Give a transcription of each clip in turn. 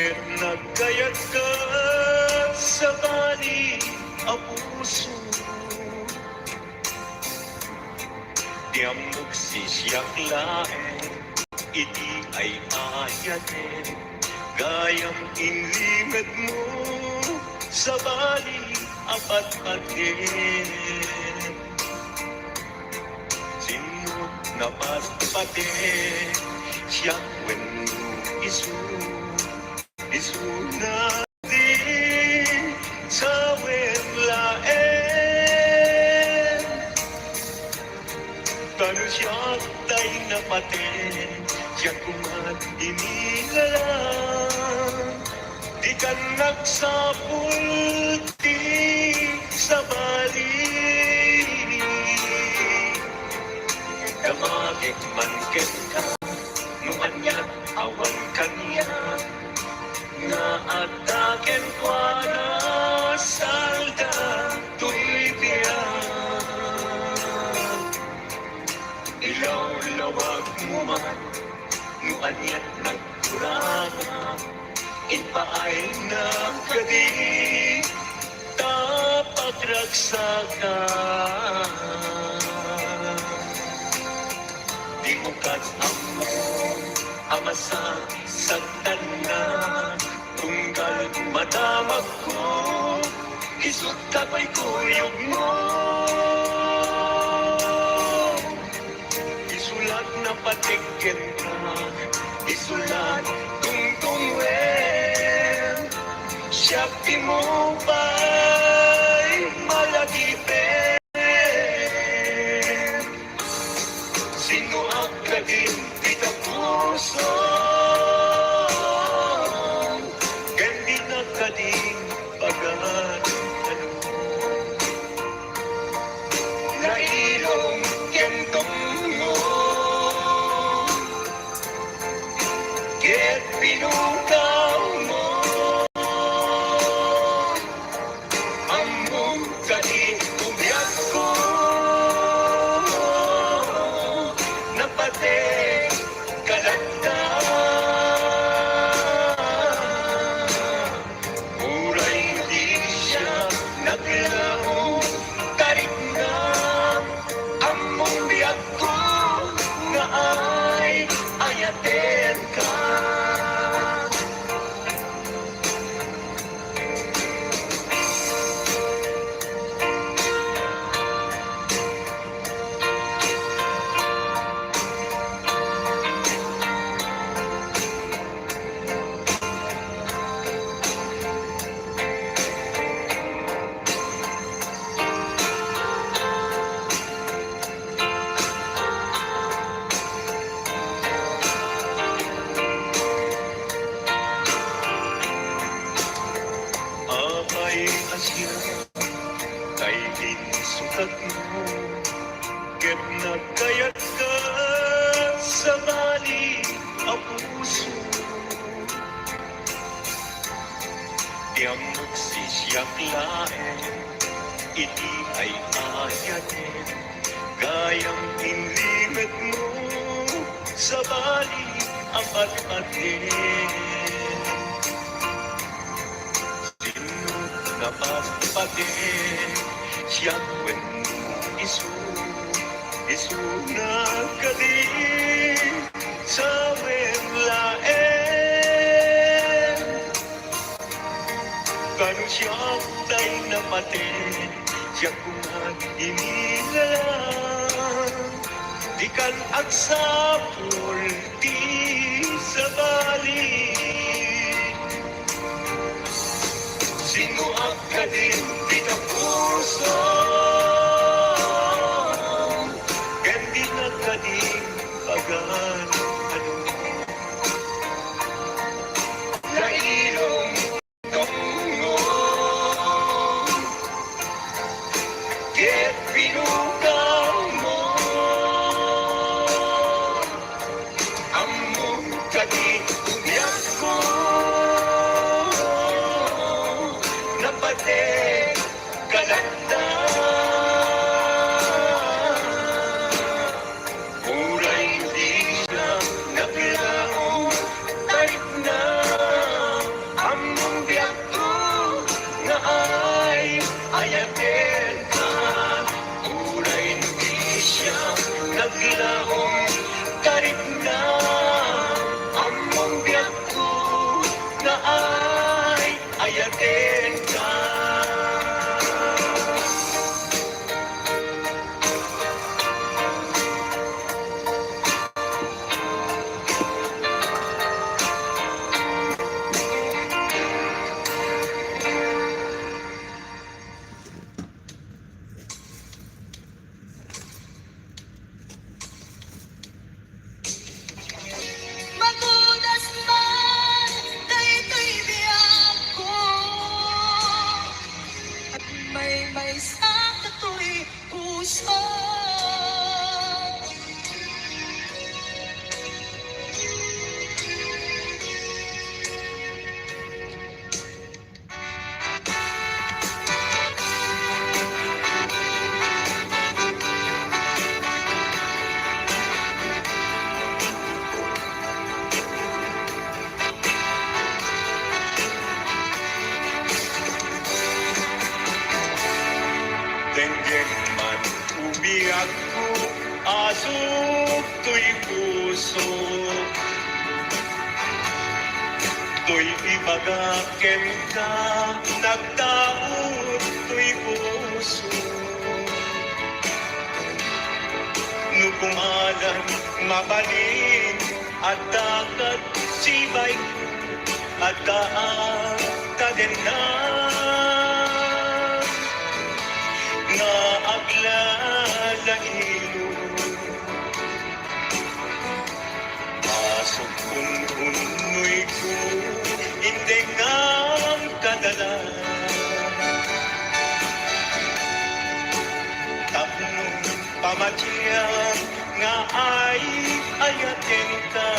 Ket nagkayat ka sa bali a puso, di amok sisyak laeng, iti ay ayaten, gayam inlimet mo sa bali apat atin. Sinut na patpaten, siyak wenno isu na din sa wenlaen. Kanu siyak tay napaten, siyak kumat inilalang, di ka nagsapul di sa bali. Kamagik man kita, numanyak awan kanya, na ataken kwa na salda tuy biyak. Ilaw-lawag mo man, nuanyat nagkurana, inpaay na kadi tapagragsakan. Di mo kat-amo amasa sa tanan, tunggal madamag ko, isut kapay kuyog mo. Isulat na patikin ka, isulat tungtungwen, siyapi mo ba'y malagipin? Sino ang kadin kita puso, kandi na kading pagan nailong kentong mo, ket pinukaw mo among kading umiyak ko, napate kalagda. Muray di siya naglaho, tarik na among biyak ko, nga ay ayaten ka. Apay asya kay dinsukat mo, ket nagkayat ka sa bali a puso, di amok sisyak laeng, iti ay ayaten, gayam inlimet mo sa bali apat atin. Napaspatin, siyak wenno isu na kadin sa wenlaen. Kanu siyak tay napatin, siyak kumat inilalang, di kan agsapul di sa bali. Sino ang kadin kita puso, kandi na kading pagan nailong tungo, ket pinukaw mo among kading umiyak ko, napate kalagda. puso. To'y ibagaken ka, nagtaod to'y puso. Nukumalan, mabalin, at dagat sibay at kaan kadenan nga aglalailo. Pasok unoy ko, hindi nga kadala. Tapnong pamatyan nga ay ayatin ka.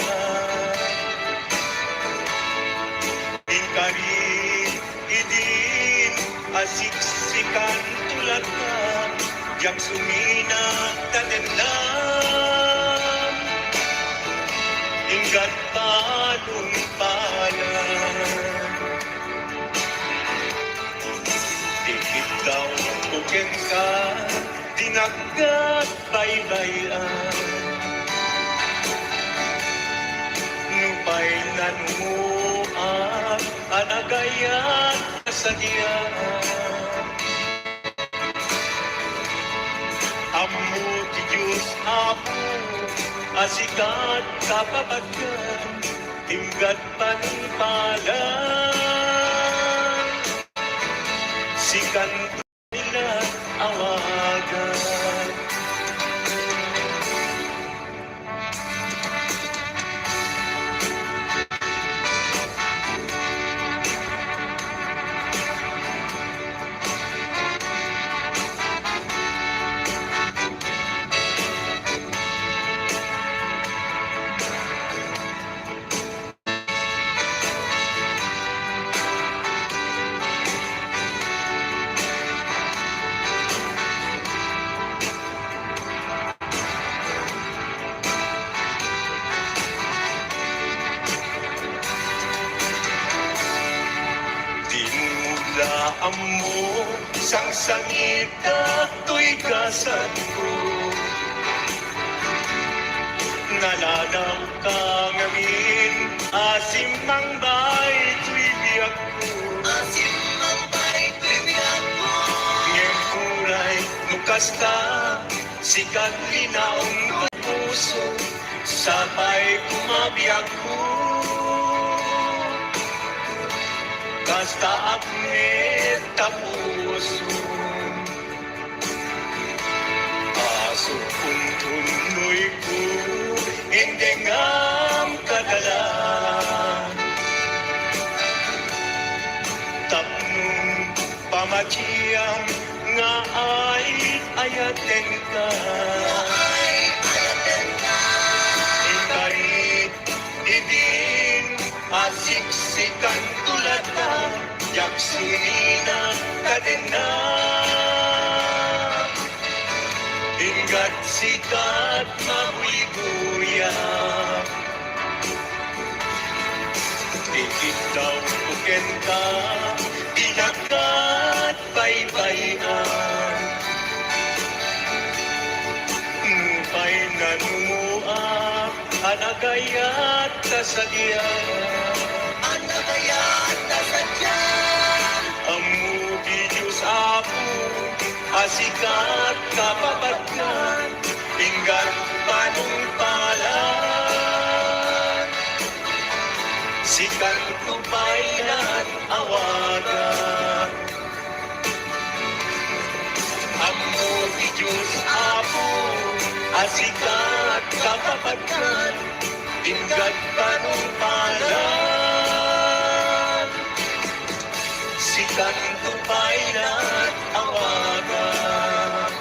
Ingkari idin asiksikan tulad ka, yang sumina tadenlam. Ingkat palong palan, dikit daw buken ka, dinagkat baybayan. Nupay nanuan, anagayan kasagian. Amo ti Diyos apo, asikat kapapagyan, inggat panipalan. Sikan nila awagan. Dinula mo sang sangita to'y kasad ko. Naladaw ka ngamin, asim mang bay to'y biyak ko. Asim mang bay to'y biyak ko. Ngayong kulay mukas ka, sikat linaong puso, sabay kumabiyak ko. Basta akmet tapuso, aso kung tuloy ko, hindi ngam kadala. Tapnong pamatiyang nga ay ayaten ka. Ingkarit idin asiksikan tulad ka, yak sumina kadena. Ingat sikat mabuiguya, dikit daw buken ka, dinagat baybayan. Nupay nanumuak, anagayat kasagyan. Anagayat kasagyan. Amugi Diyos apo, asikat kapapagyan, inggat panumpalan. Sikat tupayan awagan. Amugi Diyos apo, asikat kapapagyan, inggat panumpalan. Sikat tupayan awagan.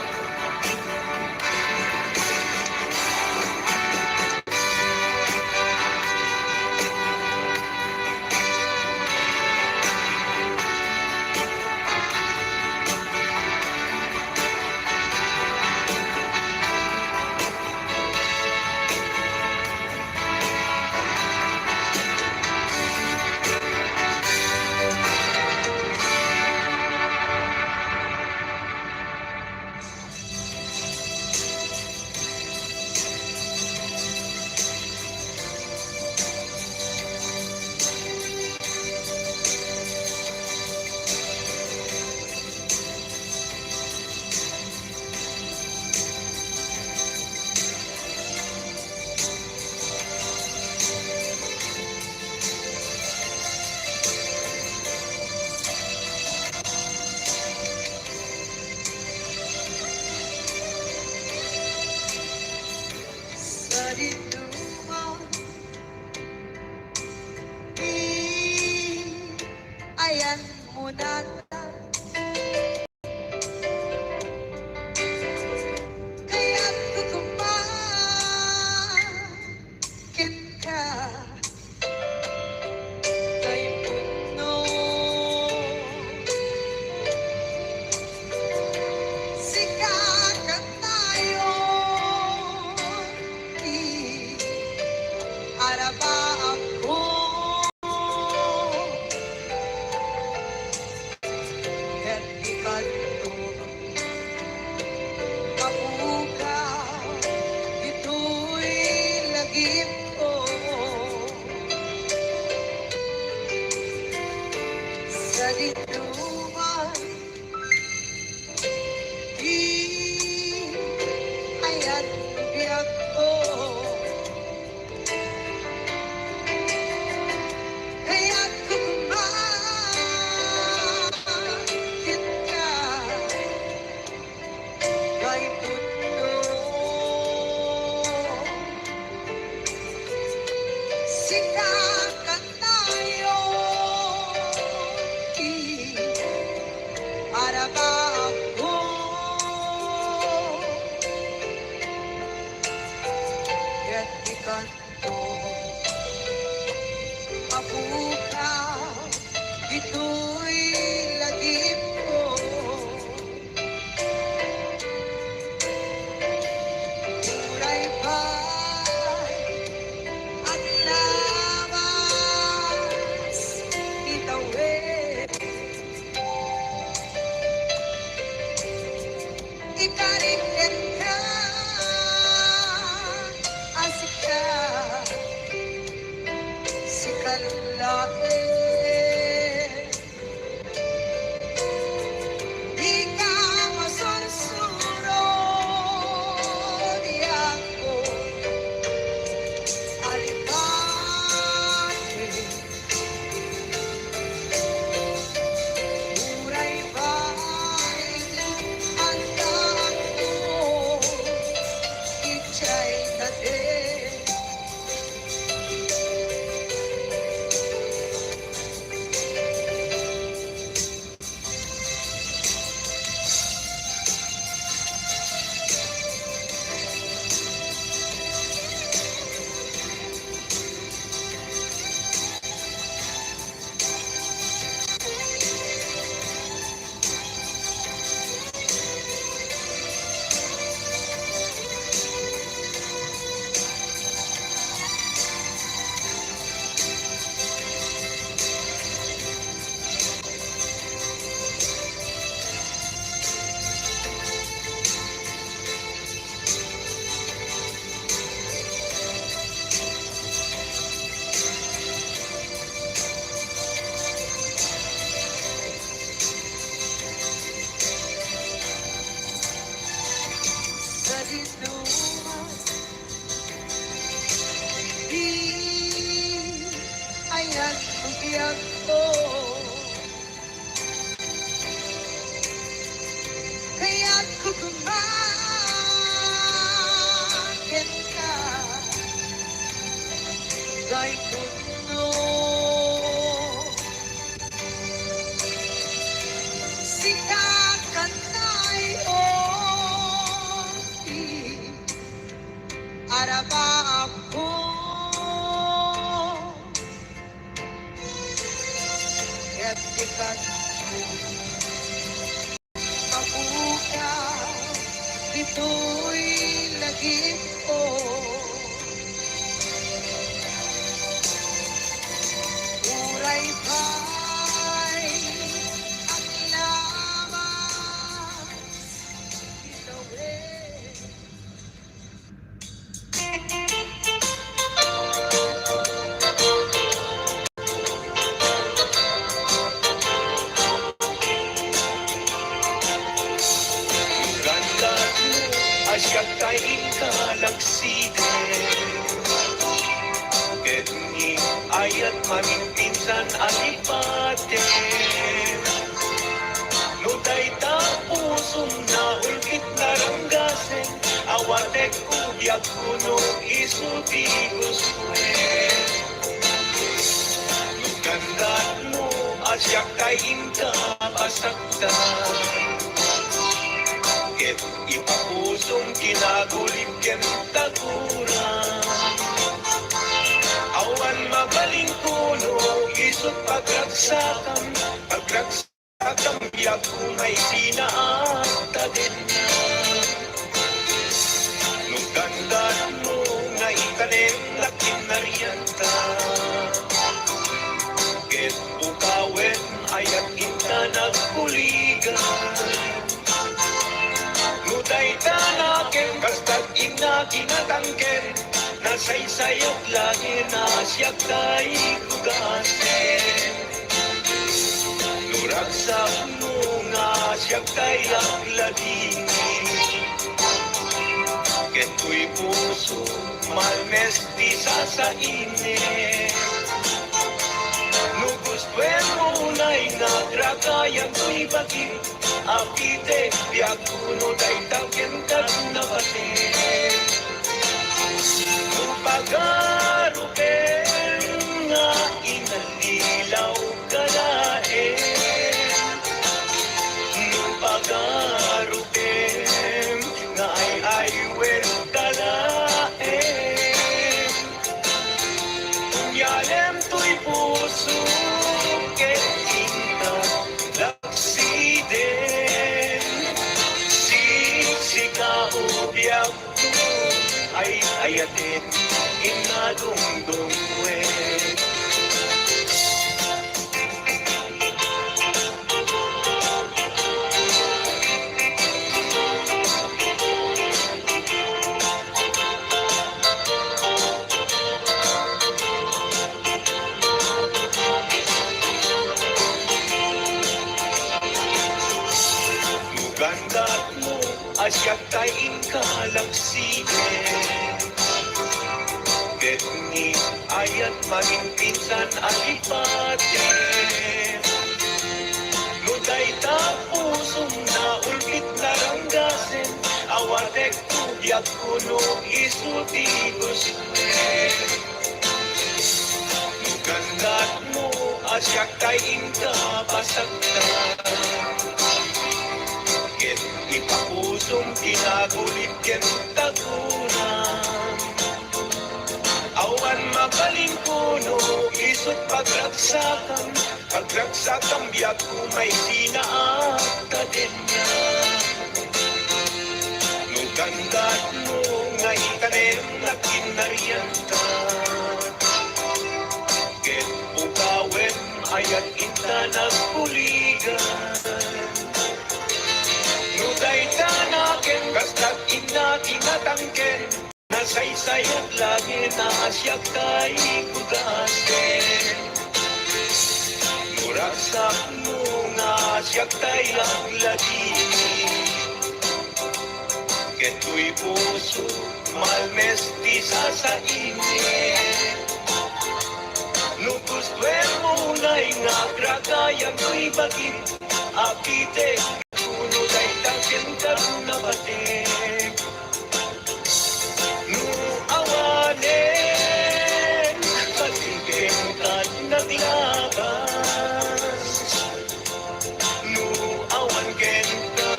ayan mo na kaya't kukumakin ka kay puno. Sikat tayo, araba ako. At ikanto, mabukaw, ito'y lagip ko. Sa dinuman, di ayan biyak ko. Kaya't kukumakin ka kay puno. Sikat tayo, para ba ako? Kaya't ikanto, mabukaw, ito'y lagip ko. Turay ba'y at labas itawid? Ikarikit ka, asik ka, sikalain. Di ka masunsuro, di ako alipatin. Muray ba'y handa ako, itsa'y tatin. Sa dinuman, di ayan biyak ko. Kaya't kukumakin ka kay puno. Sikat tayo, araba ako. Kaya't ikanto, mabukaw, ito'y lagip ko. Turay ba'y at labas itawid? Ganda mo, asyak tayo kalagsigan. Ketni ayat maminpinsan alipatin. Nutay tapusong na ulkit naranggasen. Awatek ubyak kuno isuti gustuin. Ganda mo, asyak asyak kay inka pasakta. Ket ipapusong kinagulit ken taguran. Awan mabaling kuno, isot pagragsakan biyak kung ay sinaata din na. Nung gandaan mo nga ikalim na kinariyanta. Ket ukawen ayat inta nagkuligan. Nuday tanaken kastag ina kinatangken. Nasaysayot lagi na siya kay kugasen. Nuragsak mo nga siya kay agladingin. Keto'y puso malmesti sa init. Nugustwen mo na'y nagragayan ko'y bagit. Apite biyak kuno day tangken kat na batin. Pagaruken nga inalilaw kalaen. Nung pagaruken nga ay wen kalaen. Kunyalem to'y puso ketinta laksiden. Siksika ubiyak ay ayatin inadungdungwe. Mugandat mo asyak kay inkalagsigen. Ni ayat maging pinsan at ipatin. Nuday tapusong na ulpit na ranggasin. Awatek tubyak kuno isuti gusten. Nugandat mo asyak kay inka pasakta. Ket ipapusong kinagulit ken tagunan. Awan mabaling kuno, isot pagragsakan biyak kumay sinaata din niya. Nung gandaan mo nga ikanem na kinariyanta. Ket ukawen ayat inta nagkuligan. Nuday tanaken kastat ina tinatangken. Nasaysayat lagi na asyak kay kugasen. Nuragsak mo nga asyak kay agladingin. Keto'y puso malmesti sa init. Nugustwen mo na'y nagragayan ko'y bagit. Apite kuno day tangken karoon na batik. Awanen, patigin ka't naglabas. Awan ken ka,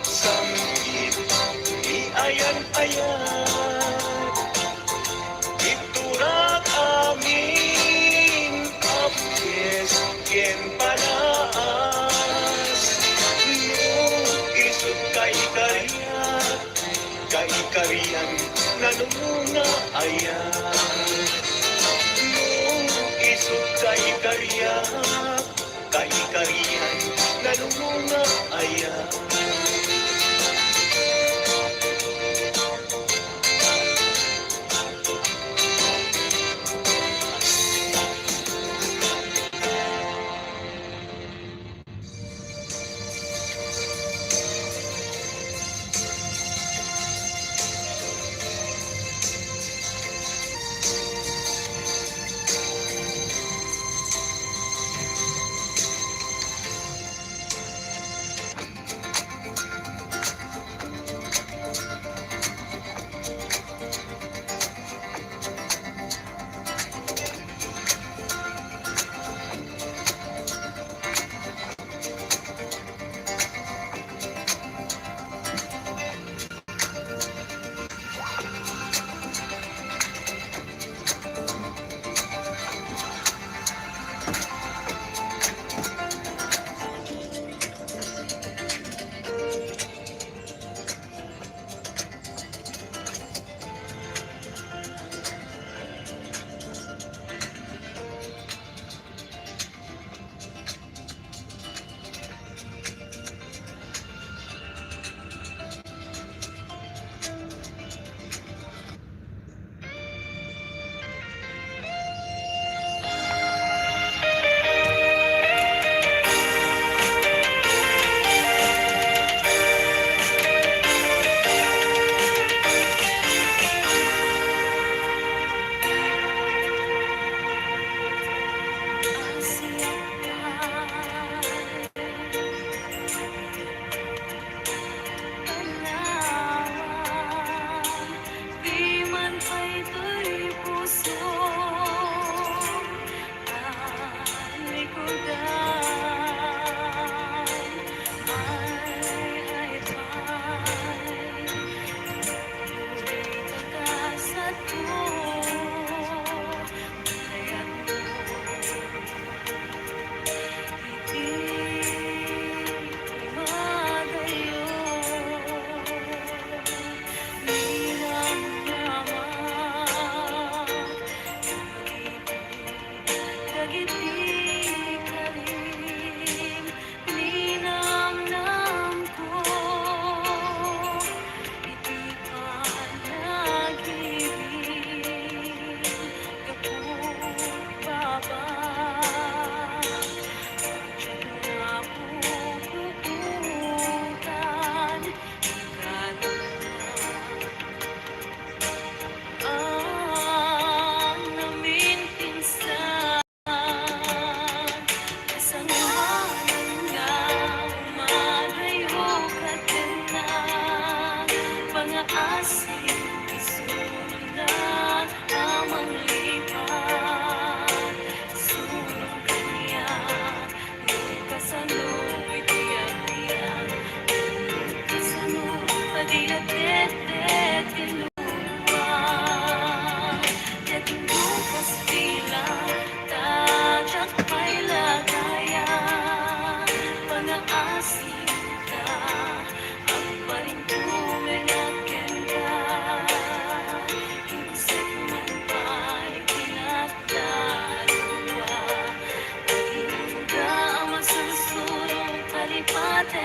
sangit, iayan-ayan. Iturak amin, apes, ken panaas. Isot kay kariyan, kay kariyan. Nanumuna ayan. Nung isot kay kariyan, nanumuna ayan.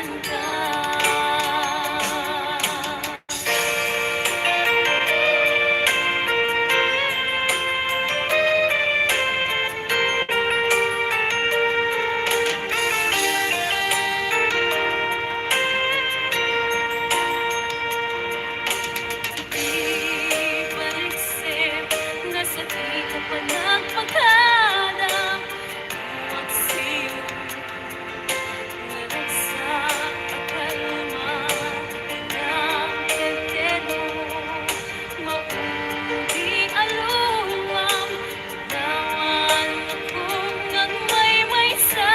atenta. Ipagsip na sa di ka pa nagpagkadam, magsiyong na nagsakalma ng tete mo, maudi aluwang naman akong nagmaymaysa.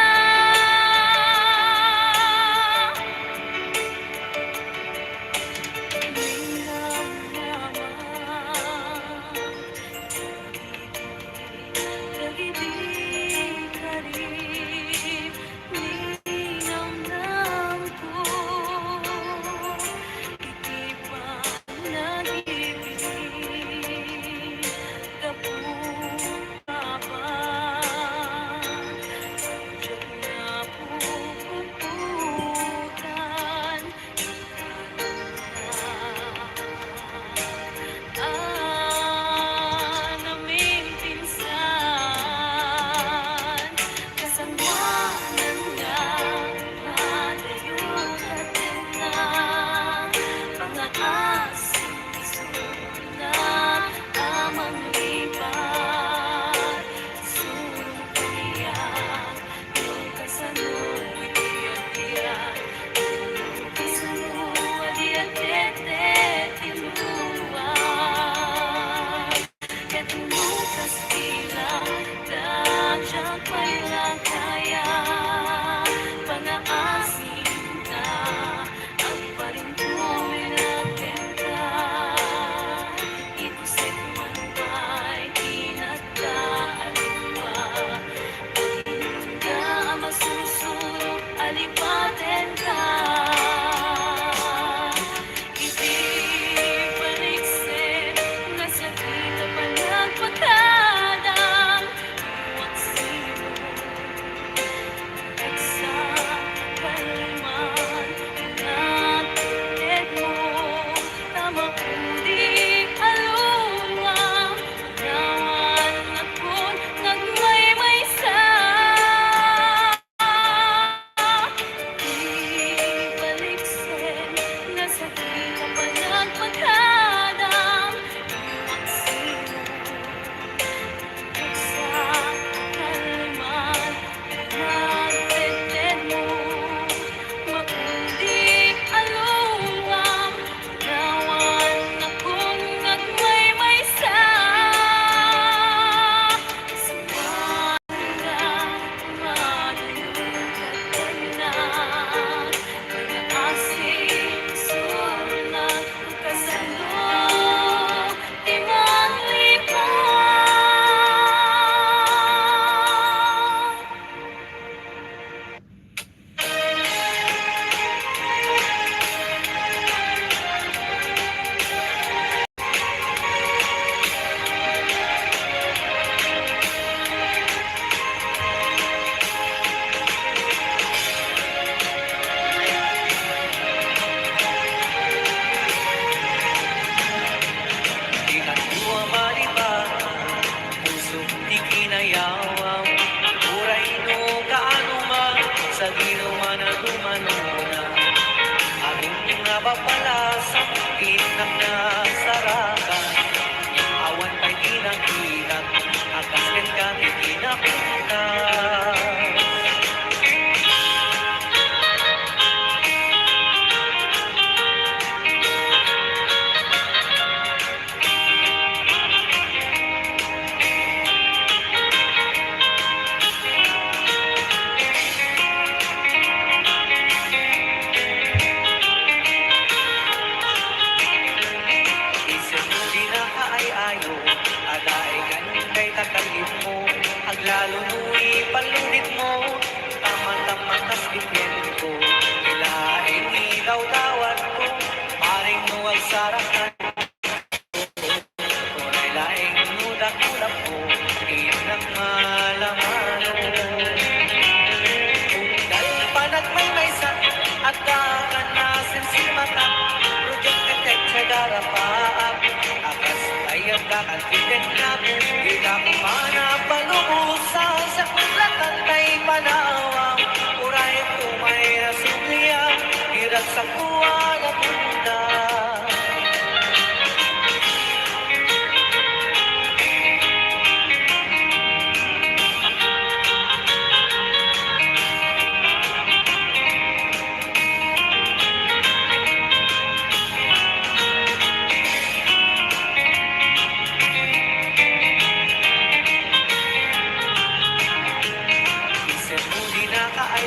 Naming pinsan, kasangwanan nga, malayo natin na, mga asing na amang lipat, sulong kaniyak, yung kasanong itiyak-tiyak, yung kasanong adiat-tete, tinuruan. Ketumukas bilang dadyak may kaya pang-aasin na ang parintuin natin ka. Itusip man ba'y kinagdaan pa? Hindi ka masusulong alipatin ka. Ipagsip na sa di ka pa nagpagkadam, magsiyong nagsakalman ng tete mo, na maudi aluwang naman akong nagmaymaysa. Ipagsip na sa di ka pa nagpagkadam, magsiyong nagsakalman ng tete mo, maudi aluwang naman akong nagmaymaysa. Sumanda, malayo natin na, pag-aasing sulat, kasanong timang lipat. Di nakuha malibatan, pusong di kinayawaw. Uray no kaano man, sa ginawa na lumanuna. Ating nga ba pala sa kitang nasarakan? Yung awan pa'y kinakita, akasken ka di kinakita. kakatitinap, Ika kumana panubusan sa kulatan kay panawang, Uray kumay nasumliang, Irat sa kuwa na bunda.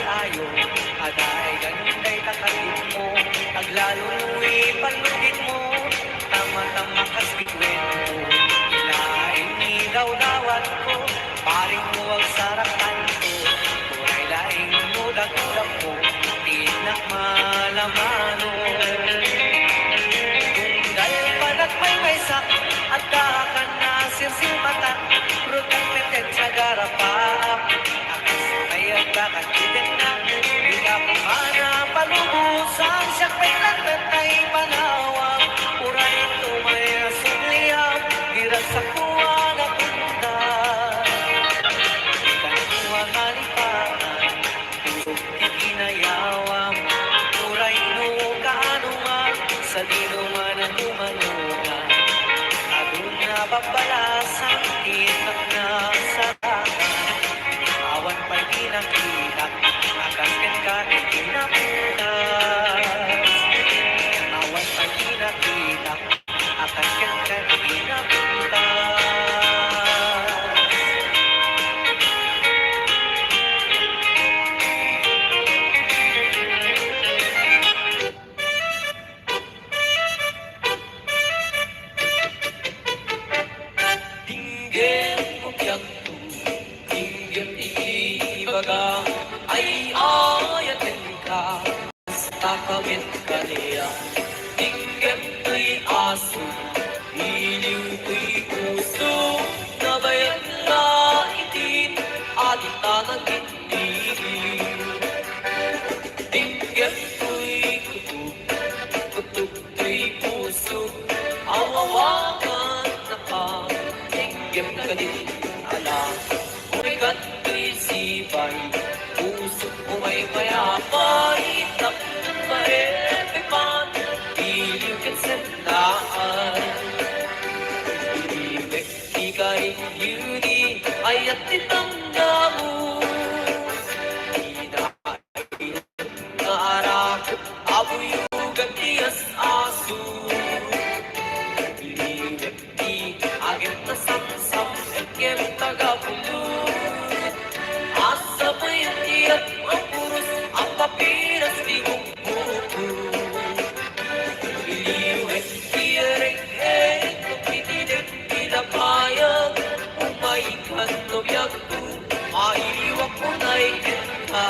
Ayo, ada ay ganunday takatid mo, Aglalunu'y palugid mo, Tama-tama kasbigwen mo, Ilaing ni daw-dawat ko, Paring mo ang sarakan ko, Turay laing mo dagulang mo, Tinak malamano. Tunggal panat may sak, At kakan na sirsimatan, Rutang teten sa garapaak, Akas kakatitin na, Ika kumana palubusan, Siya kailangan ay panawang, Uray tumay asumliang, Giras sa kuwa na punta. Ika kuwa malipakan, Pusok ikinayawang, Uray no kaanuman, Sa dinuman ang tumanungan, Adun na babalasan, Itak na sarakan, Awan pa'y kinakilak, Akaskan ka ikinapunas. Awan pa'y kinakilak, Akaskan ka ikinapunas. Tinggil mo biyang Tinggil ibaga ay ayatin ka sa kawit kaniya. Tinggil ko'y aso, iliw ko'y puso, nabayan na itin at itanagin iliw. Tinggil ko'y kutub, kutub ko'y puso, awawakan na ka, tinggil ka din alam. Umigat ko'y sibay, puso ko may mayapay, Tapos maepipan, iliw kansandaan. Ibig ika'y yuni, ay at itanda mo. Inaay na arak, abuyugan tiyas aso. Ibig agad na samsam, ekem tagapulong. Asa pa yung tiyat ang puros, ang papiras di kong buko. Iliwet tiyarek kapitinig pinapayag, Umayikan no biyagto, mailiwak mo na'y kita.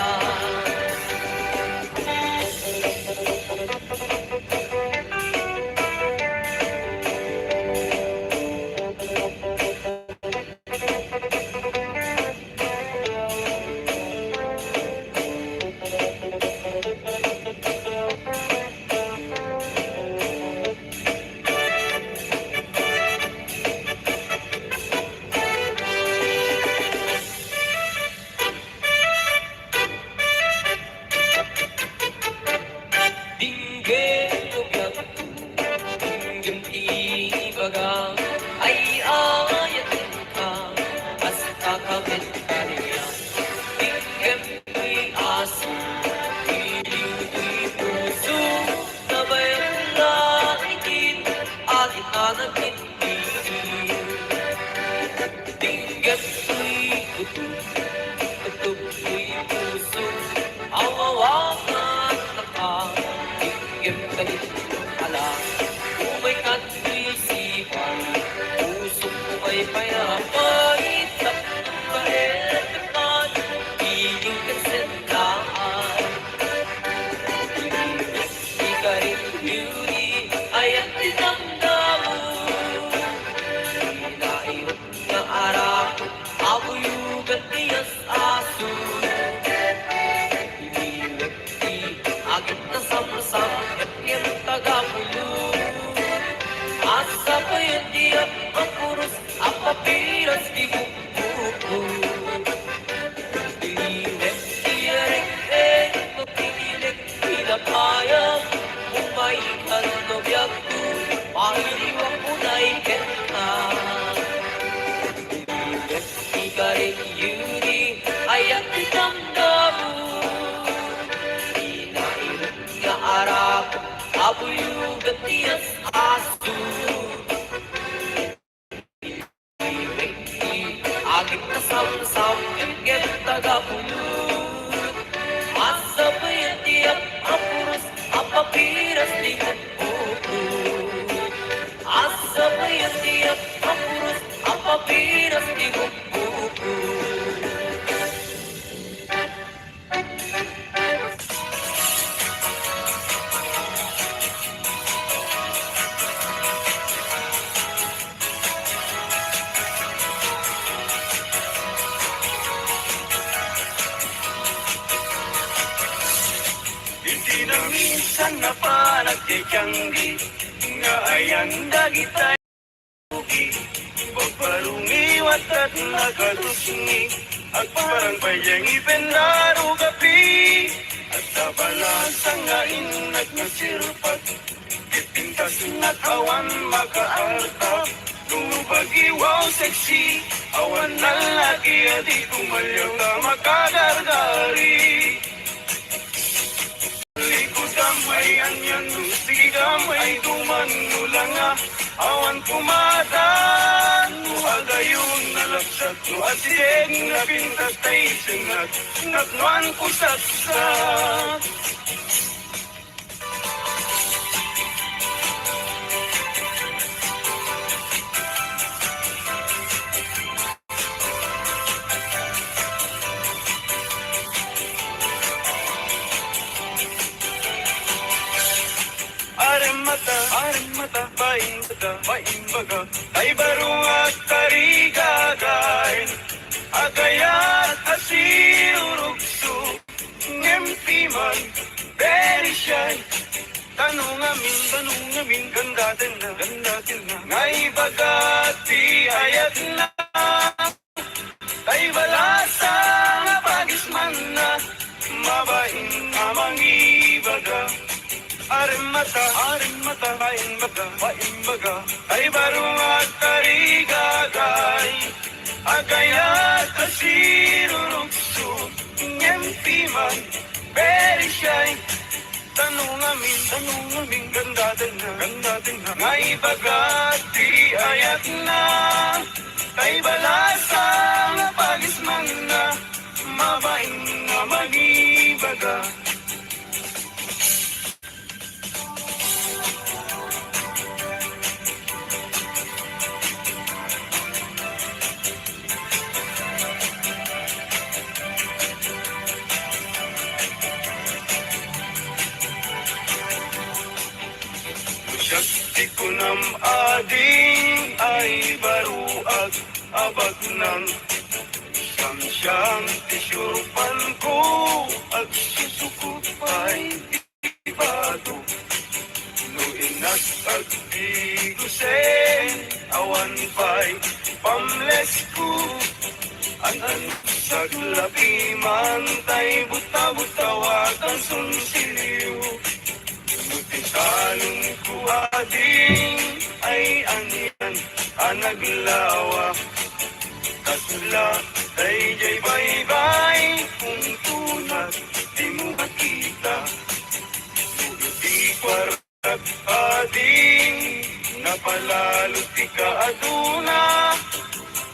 papiras di upo Asa bayat tiyak kapurus Apa piras di upo Hindi na minsan na panagkikanggi Nga ayan dagitay bugi Pagparungiwat at nakalusungi At parang bayang ipendaro gabi At sa balasang ngain nagmasirpat Ipintas na kawan makaartap Lumubagi wow sexy Awan na lagi at di kumalyaw na makagargari Likod damay anyan Sige damay dumanulang Awan pumadan Agayon nalapsat No asideg na pintas tayo singat Nagnuan ko saksak Aremata, baing baga Ay barong at tarigagay Agayat asirurugso Ngempiman, very shy Tanong amin, gandatin na Ngay bagati ayat na Ay balasa nga pagisman na Mabaing amang ibaga Aremata, baing baga Ay barong at tarigagay Agayat asirurugso Ngempiman, very shy Tanong amin, gandatin na Ngay bagati ayat na Ay balasa nga pagisman na Mabaing nga magibaga Di ko nam ading ay baruag abag ng Samsyang tisyurpan ko Ag susukot pa'y ibado No inas ag di gusen Awan pa'y pamles ko Anan saglapi man tay buta-butawag ang sunsiliw Talong ko ading ay anian anaglawa Kasula ay jay bye-bye Kung tunat di mo makita Di kwarag ading Napalalo di ka aduna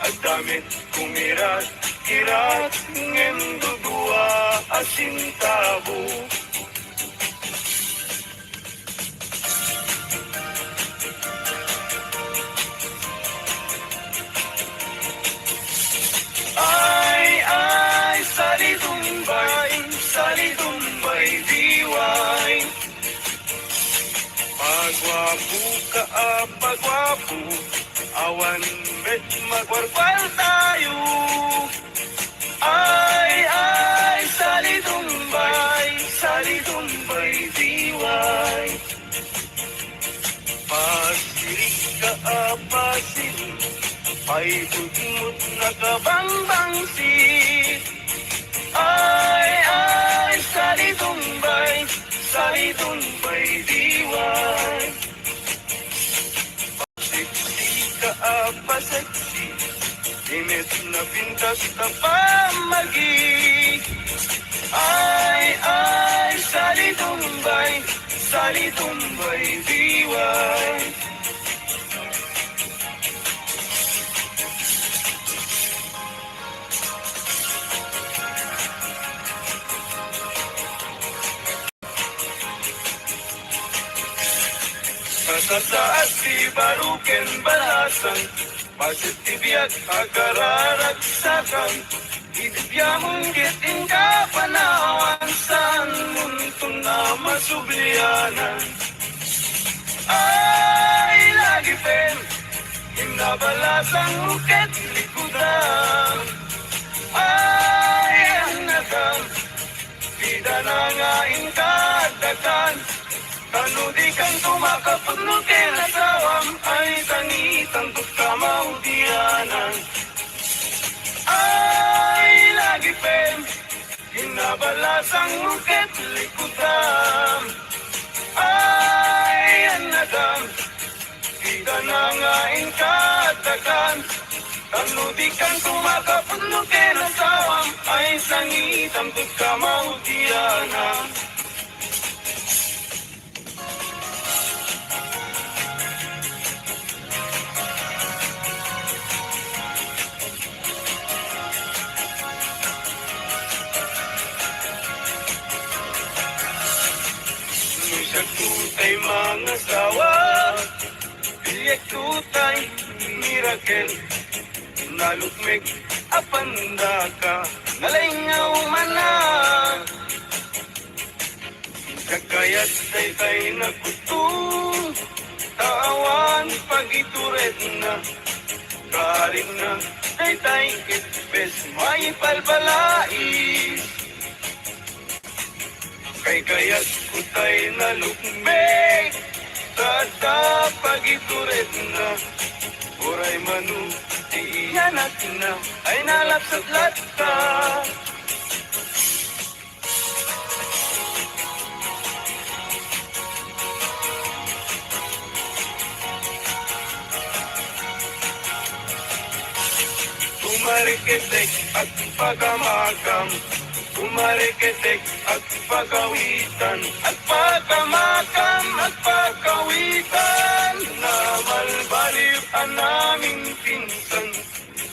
At damit kumirat Kirat ngem dudua asintabo diway Pagwapo Awan bet magwarwal tayo Salitumbay diway Pasirik ka apasin Ay tutmut na kabangbangsit Salitumbay diway Pasiksi ka apasaksi Init na pintas na pamagi Salitumbay diway Sasaat si baruken balasan Pasitibiyat agararagsakan Ibibiyamong kiting kapanawan San muntong na masublianan Ay lagi pen Inabalasang uket likudan Ay anagan Tida na nga inkadakan Kanudi kang tumakapagno kinasawam Ay tangitan tut kamaudianan Ay lagi pen Inabalasang uket likudan Ay anagan Tida na nga inkadakan Kanudi kang tumakapagno kinasawam Ay tangitan tut kamaudianan Tutay mga sawa Bilyak tutay mirakel Nalukmig apanda ka Nalingaw mana Kagayat tay nagkutong Tawan pagituret na Karin na tay itbes May palbalais Kay kayat kutay na lukmig Tata pagituret na Uray manu Iyanak na Ay nalapsat lata Tumarikitik at pagamakam Umarikitik at pagawitan At pagamakam at pagawitan Na malbaliw ang naming pinsan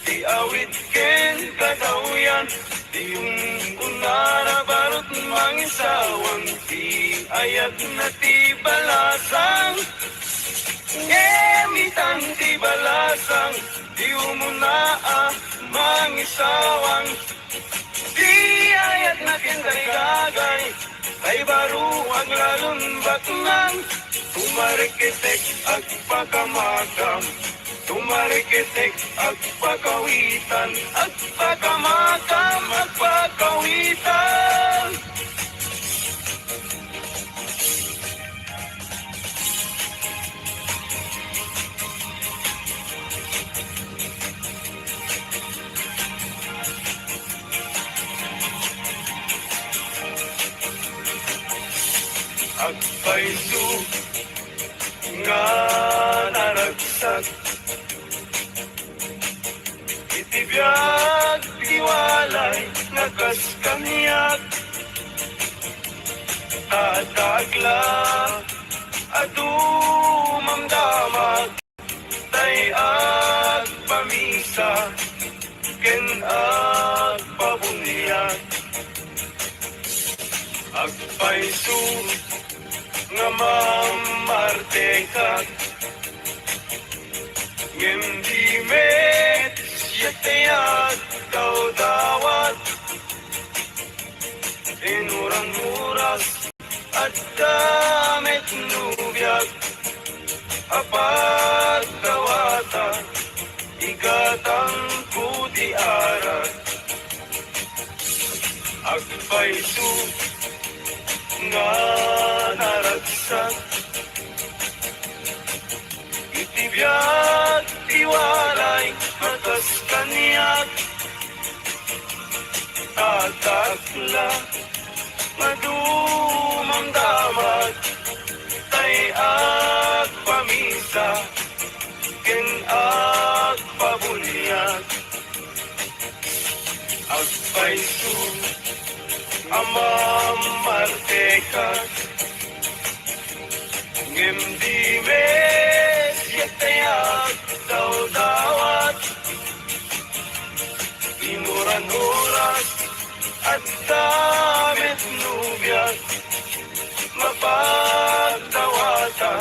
Di awit ken kadawyan Di yung unara barot mangisawang Di ayat na ti balasang Ngemitan ti balasang Di umunaa mangisawang Di ayat na kindarigagay Ay baruang lalumbak ng Tumarikitik at pagamakam Tumarikitik at pagawitan At pagamakam at pagawitan Agpaisu nga naragsak Itibiyag tiwalay nagas kamiyak Tatagla adumamdamag Tay agpamisa ken agpabunyak Agpaisu nga mamartekak Ngendi met siyatayat dawdawat Inurang-uras at damit nubyak Apat dawata igatang kudi arat Agpaisu nga naragsak Itibiyag tiwalay matas kanyak Tatakla madumamdamag Tay agpamisa ken agpabunyag Agpaisu amam martekat Ngemdi mes yatayak dawdawat Inuran oras at damit nubyak Mapagdawata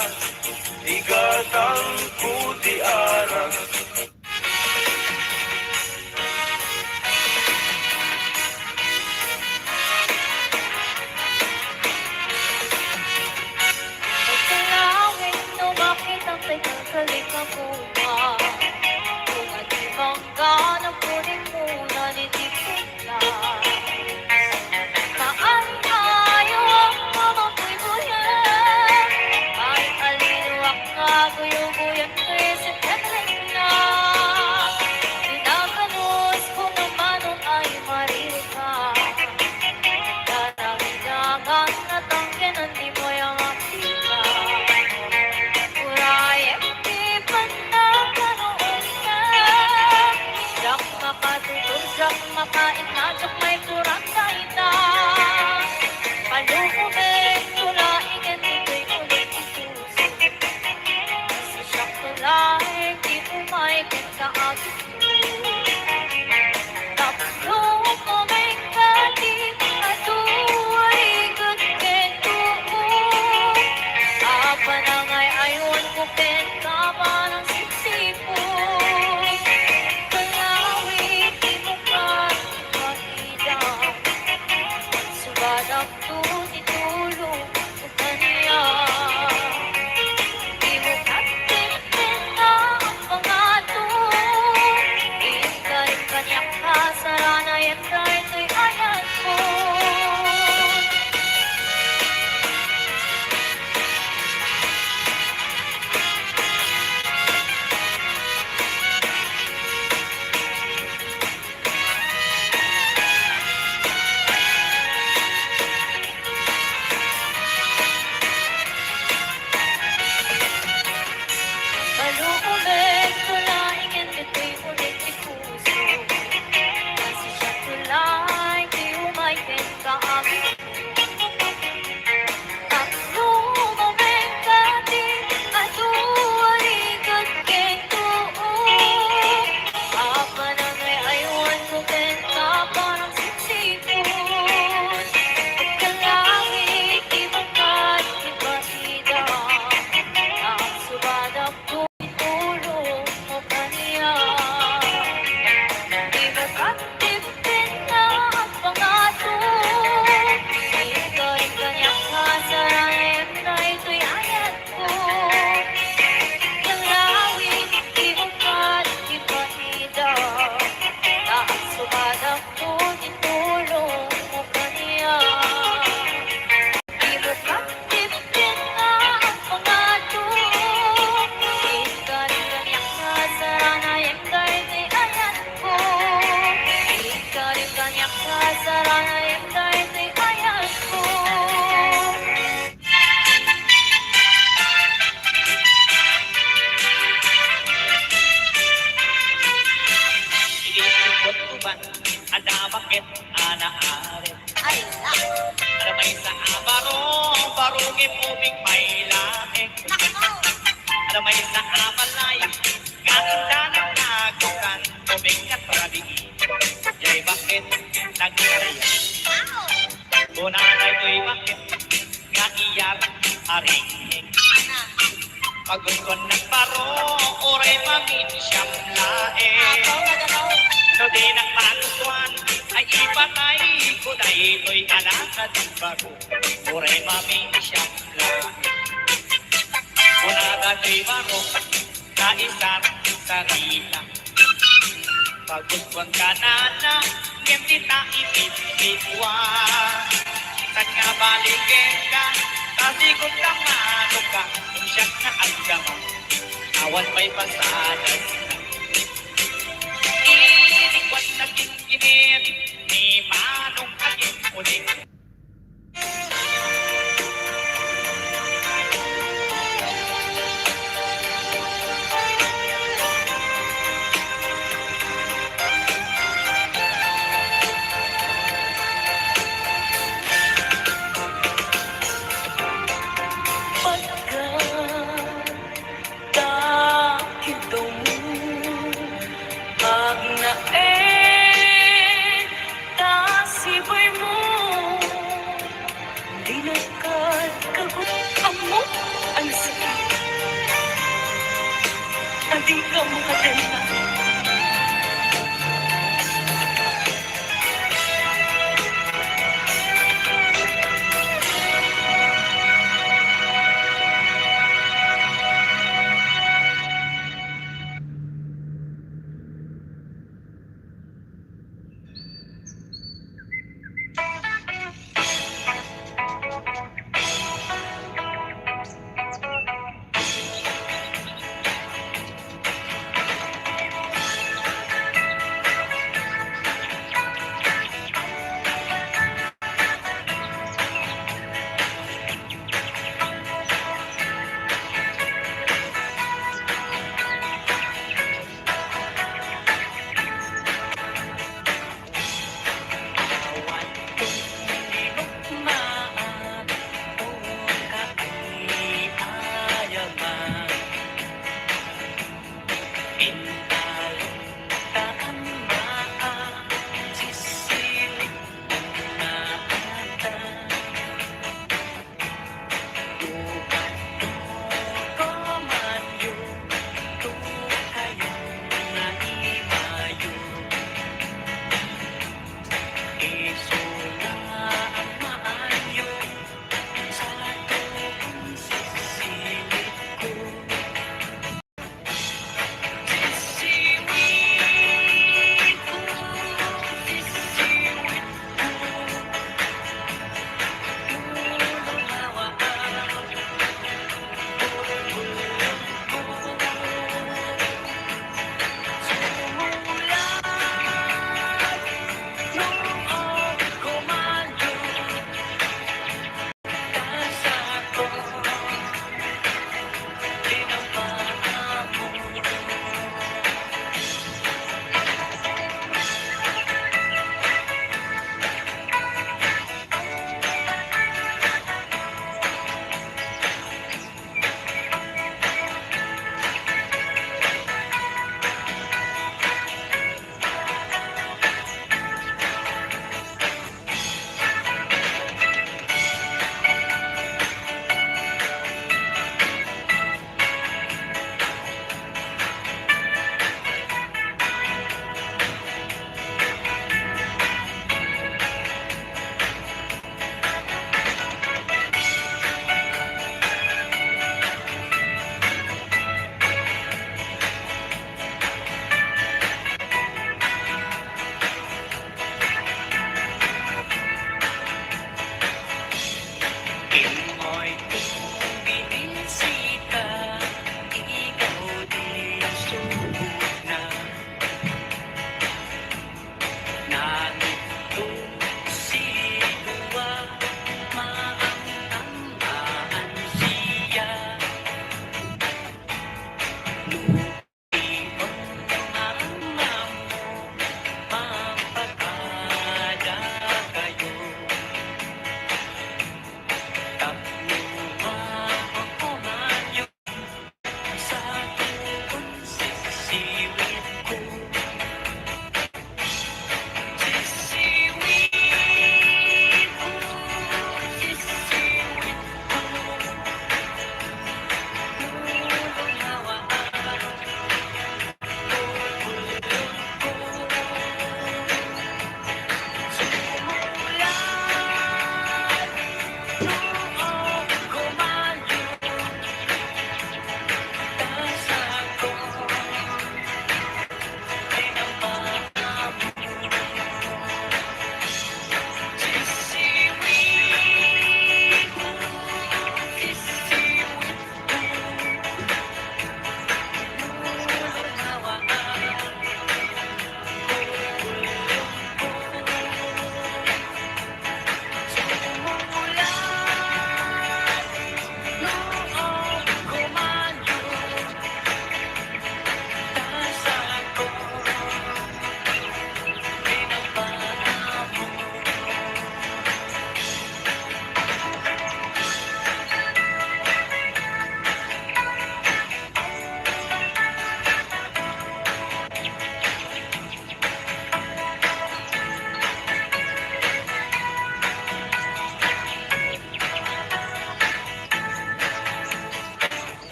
sa akin at lumamig ka din at uwaligat kento. Apa na ngay ayawan ko benta parang sipsipon. Pagkalangit, ibangkat, ibatida ang subadak ko itulong mo kaniya. Ibangkat, tipin na ang pangato. Ika'y kanyang kasarayan na ito'y ayat ko. Yang lawit, ibangkat, ibatida ang subadak ko itulong mo kaniya. Ibutang-tipin na ang pangato. Ika't kanyang kasaranayan kahit ay ayan ko. Ika't kanyang kasaranayan kahit ay ayan ko. Inikot ko ba ada bakit anaarit? Ay, Ada may sa abarong barungin ubing may laing. Ada may sa abalay ganda ng nagukan ubing at parabigi. Yay bakit nagkarayan? Bunanay ko'y bakit nga iyar aring. Pagkon ng barong oray mamin siyang laing. So di ng patutuan ay ipatay ko na ito'y anak at bago. Uray mami siyang lahat. Unaga ko'y baro na isang sarila. Pagkuskon ka na na, ngayon kita ipitbitwa. Saan nga baligin ka, kasi kung tamano ka, kung siyak na agama, awan may pasadas na. Iniwan na kinkinit ni Manong Aging ulit. Hindi ka makatenda.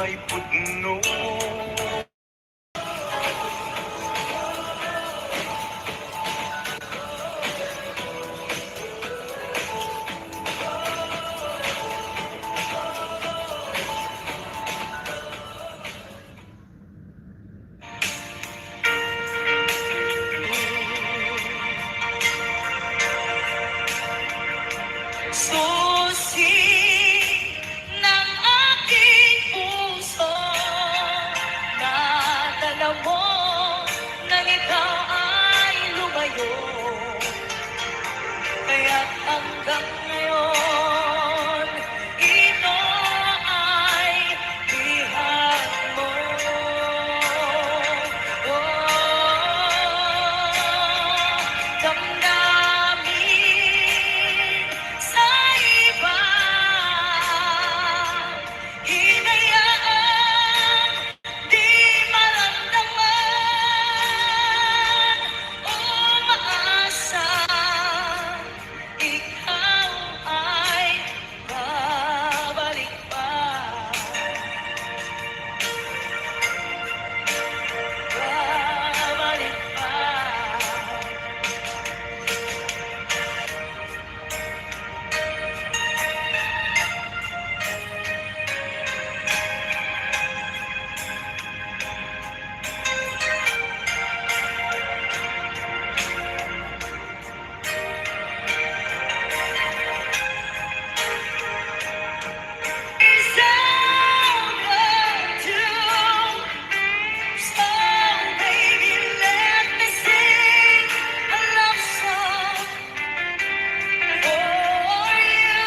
ay pudno. Susi ng aking puso, nadala mo nang ikaw ay lumayo. Kaya't hanggang ngayon, ito ay bihag mo. Damdamin sa iba, hinayaan di maramdaman, umaasa ikaw ay babalik pa, babalik pa. It's overdue. So baby, let me sing a love song for you.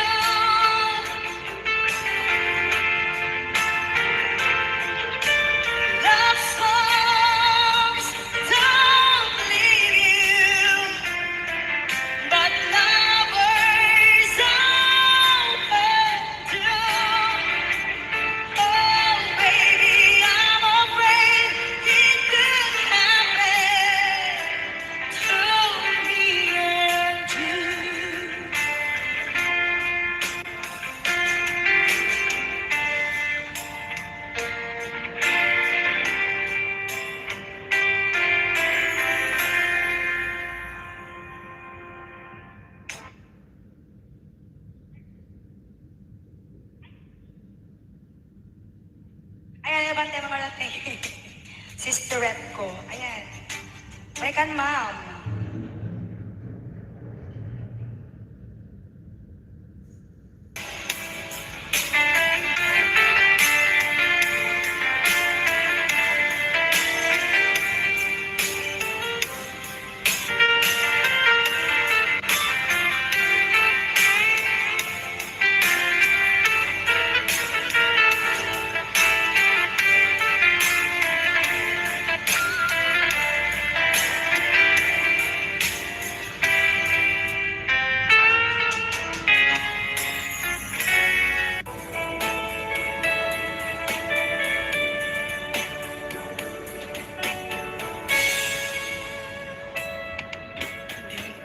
Love songs don't leave you, but lovers overdue. Oh, baby, I'm afraid it could happen to me and you. Ayan, abante mga natin. Sisterette ko. Ayan. Balikan, ma'am.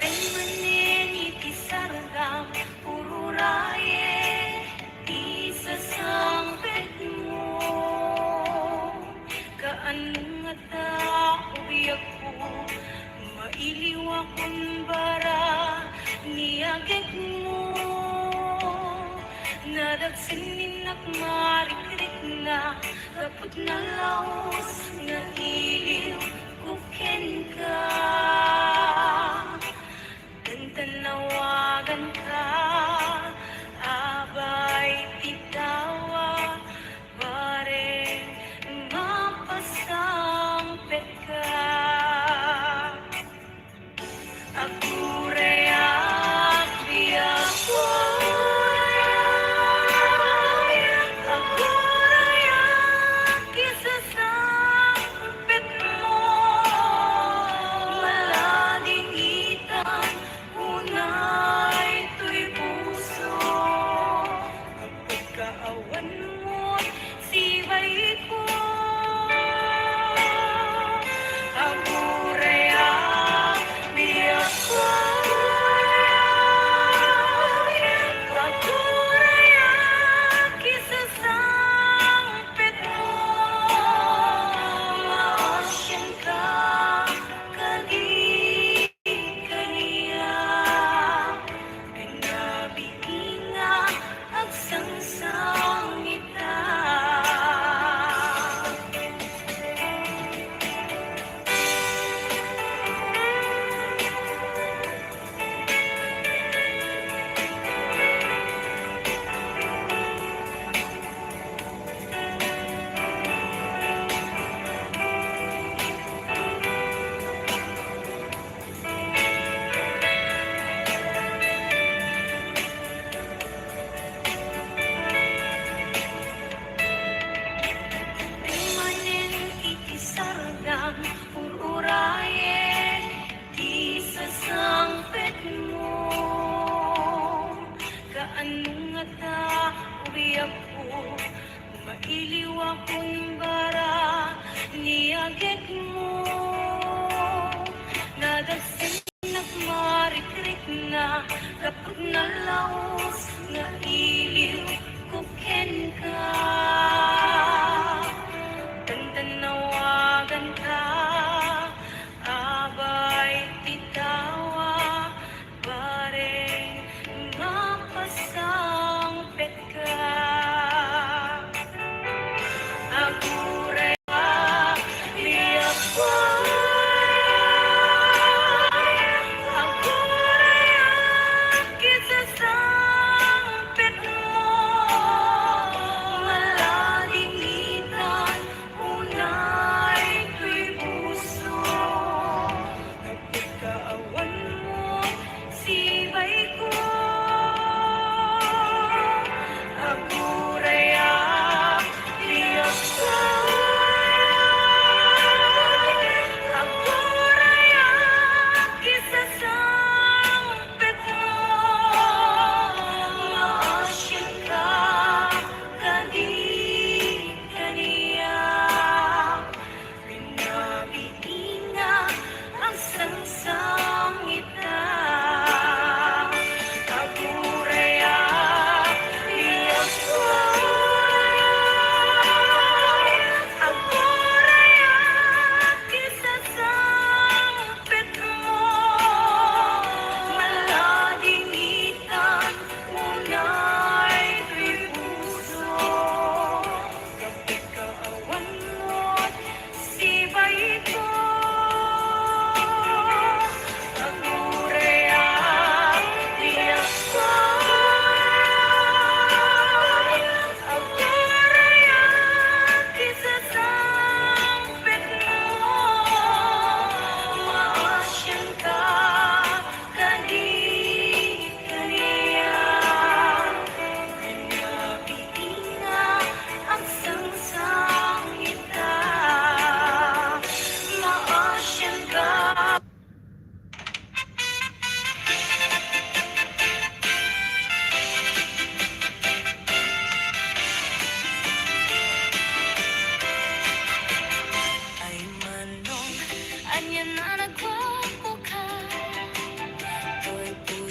Ay manin itisaragam ururaye isasangpet mo kaanong ata ubiyak ko mailiwa kumbara niyagit mo nadagsinig marikrik na kaput na laos na iliw kuken ka. Tanawagan ka, abay titawa, bareng mapasampet ka. Ako reak biyak ko, ako reak isasampet mo, malading itan. Unay to'y puso, pagkaawan mo't sibay ko. Ako reak, biyak ko.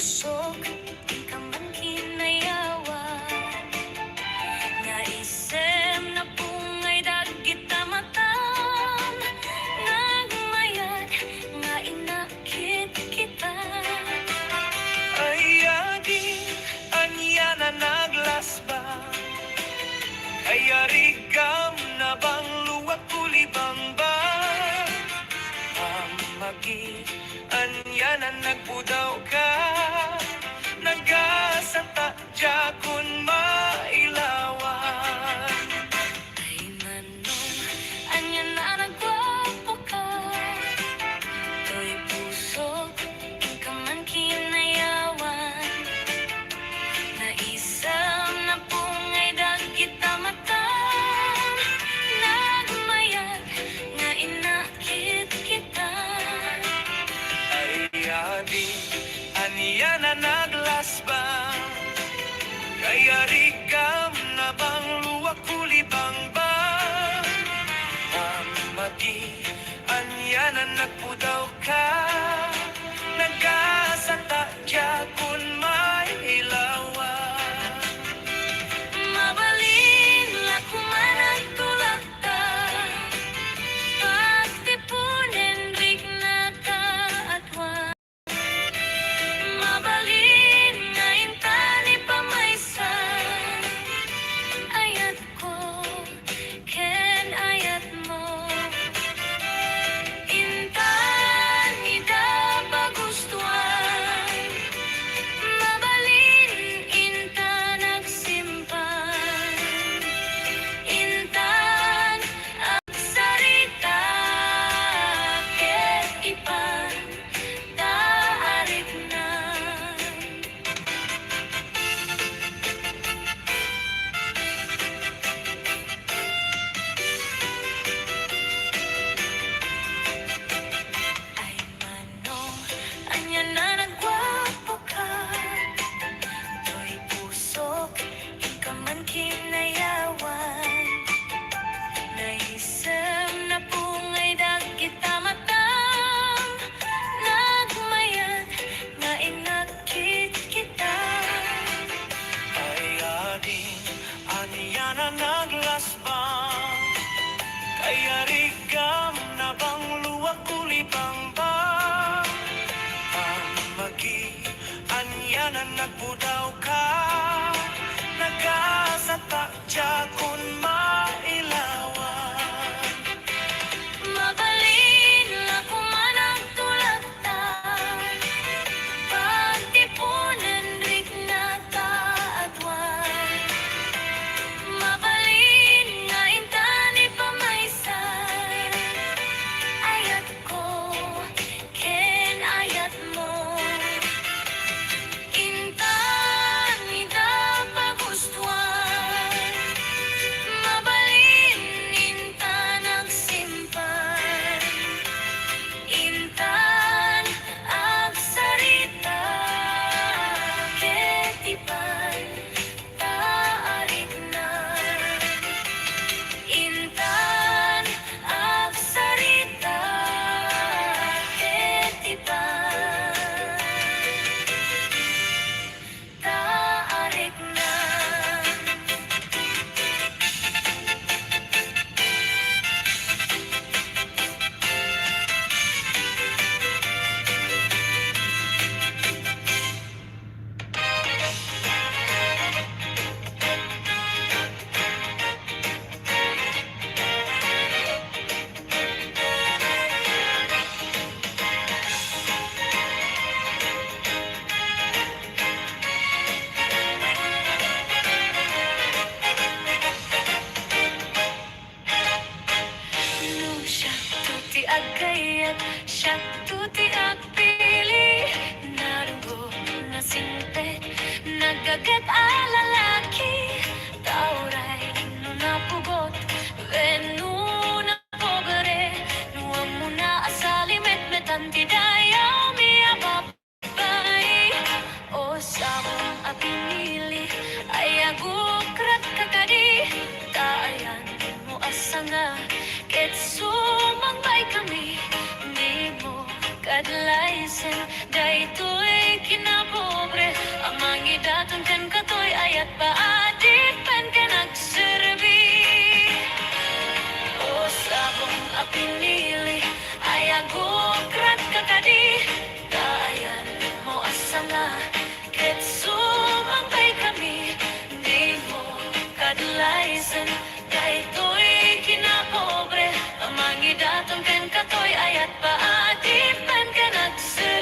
pusok, di ka man kinayawan. Naisem na pungay dagit matam, nagmayad nga inakit kita. Ay adi, anya na naglasba. Ay arigam na bang luwag kulibang ba? Mamagi, anya na nagbudaw ka. Nagasata dya kun mailawan. Ay manong, anya na nagwapo ka. To'y pusok, di ka man kinayawan. Naisam na pungay dagit matam, nagmayag nga inakit kita. Ay adi, anya na naglasba. Kaya rigam na bang luwag kulibang ba? Mamagi, anya na nagpudaw ka. Nagasata dya kun mailawan. Mabalin la kumanang tulak ta, pagtipunin rig na kaatwan. Mabalin nga intani pamaysan, ayat ko, ken ayat mo. Intan ida pagustuhan, mabalin intan nagsimpan. Intan agsarita, ket ipan taarignan. Ay manong, anya na nagwapo ka. To'y pusok, di ka man kinayawan. Naisem na pungay dagit matam, nagmayag nga inakit kita. Ay adi, anya na naglasbang. Kaya rigam na bang luwag kulibang ba? Mamagi, anya na nagbudaw ka. Nagasata dya kun mailawan. Mabalin la kumanang tulak ta, pagtipunan rig na kaatwan. Mabalin nga intani pamaysan, ayat ko, ken ayat mo. Intan ida pagustuhan, mabalin intan nagsimpan. Intan agsarita, ket ipan taarignan. Intan agsarita, ket ipan taarignan. No, siya tuti agkayat, siya tuti agpili. Narugo na simpet, nagagat alalaki. Tauray no napugot, venu na pobre. Nuwang mo na asalimet, metantidayaw miya babay. O sabong apinili, ay agukrat kakadi. Taayan mo asa nga, ket sumagbay kami. Di mo kadlaysen, daytoy kinabo. asanga ket sumangkay kami di mo kadlaysan daytoy kinapobre amangi daton ken katoy ayat paadipan ken agseri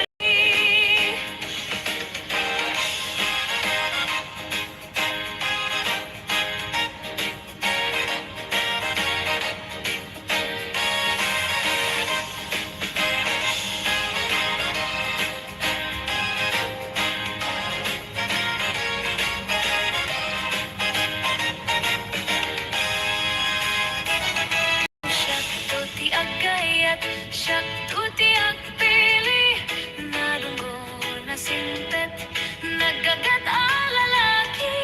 Siya ti agayat, siya ti agpili Nalunggo na sintet, nagagat alalaki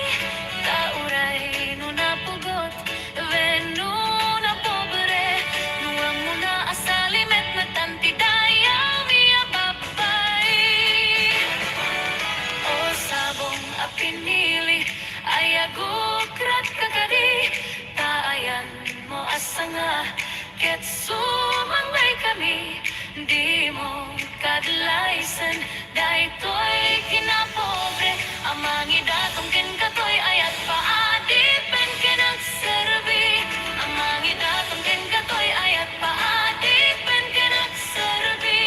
Kauray no napugot, venu na pobre Nuwang mo na asalimet na tantidaya miya babay O sabong apinili, ayagukrat kakari Taayan mo asanga, ket sumangay kami Di mo kadlaysan, daytoy kinapobre Amangi datong ken katoy ayat paadipen ken agserbi Amangi datong ken katoy ayat paadipen ken agserbi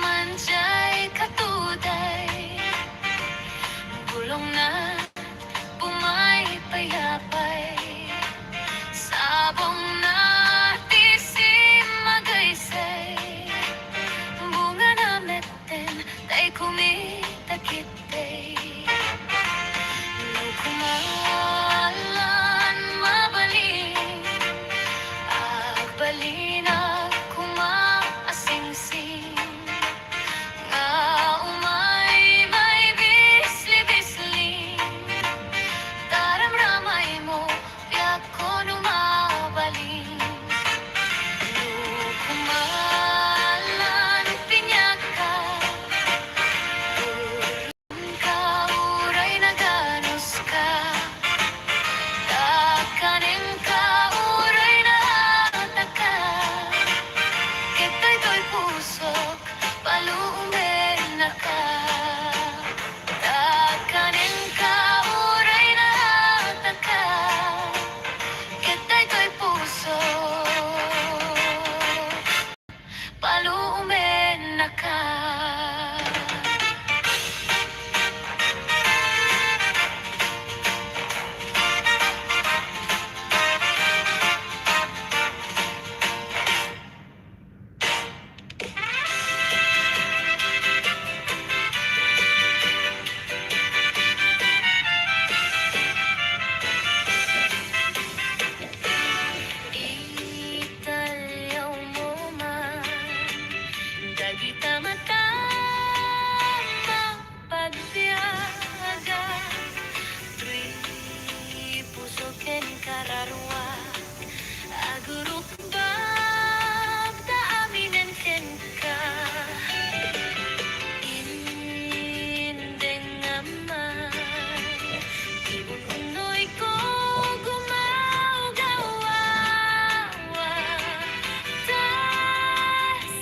man diya'y katuday, bulong na bumay payapay, sabong na tisim magaysay, bunga na metten tay kumitakitay. Kumalan mabaling, agbalinag kumaasingsing, nga umay may bisli-bisling, taramramay mo tiyak ko numabaling. Kumalan pinyak ka, kauray na ganos ka, takaning kauray na ataka, kita'y to'y pusok, paluumben na ka. Takaning kauray na ataka, kita'y to'y pusok, paluumben na ka. Italyaw mo man, dagita matama pagbiyaga, tuy puso ken kararwa, aguruk bab da aminen ken ka, indeng naman, ibununoy ko gumagawa, ta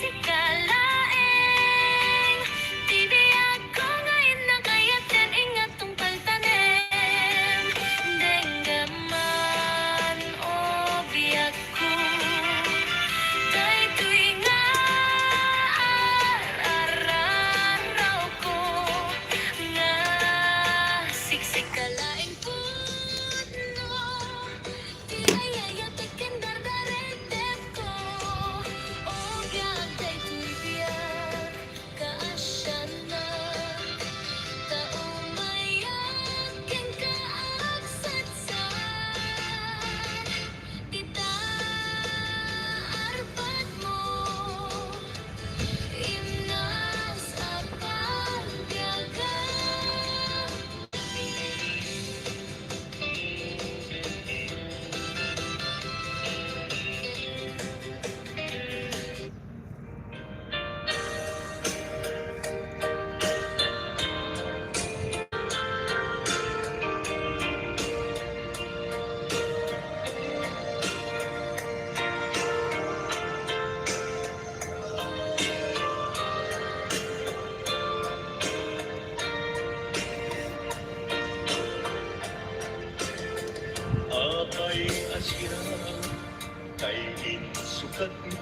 sikalaeng, tibiyag ko ngayon na kaya't yan ingat tong paltanem, denggaman o biyag ko, tay tuwinga araraw ko, nga siksik kalaeng puno, tiyayayat ikin dardarendem ko, o biyag tay tuwibiyag kaasyan na, taumayak ken kaagsatsat, tita arpat mo, imnas apan biyaga. Apay asira kay insukat mo.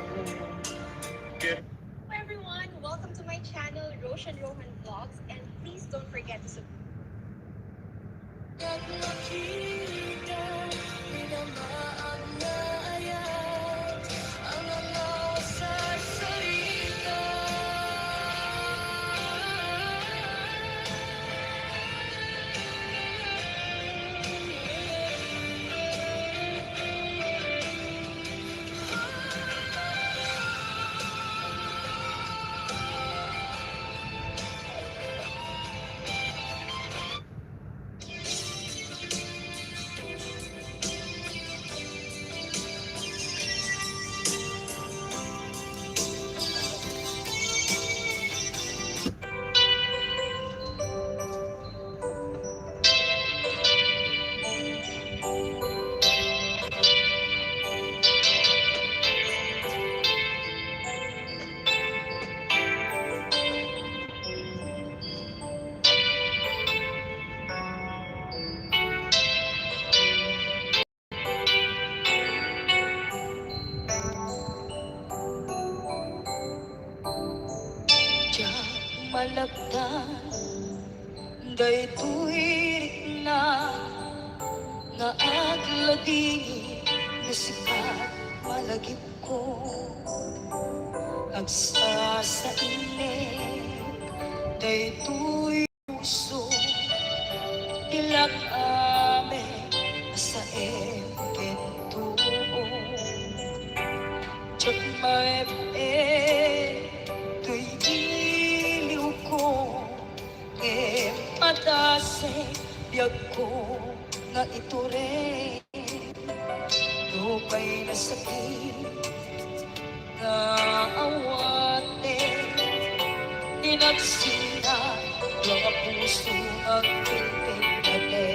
Hello everyone, welcome to my channel Roshan Rohan Vlogs, and please don't forget to subscribe. Pag nakita, minamaang naayat, ang amaw sa salita. malagdan daytoy rikna nga agladingi nasikat malagip ko agsa sa init daytoy puso ilag ame sa emkentuo Chak maep tuy iliw ko matase biyag ko nga ito rin Lupay na sakit na awate Inagsina mga puso ang pinagdate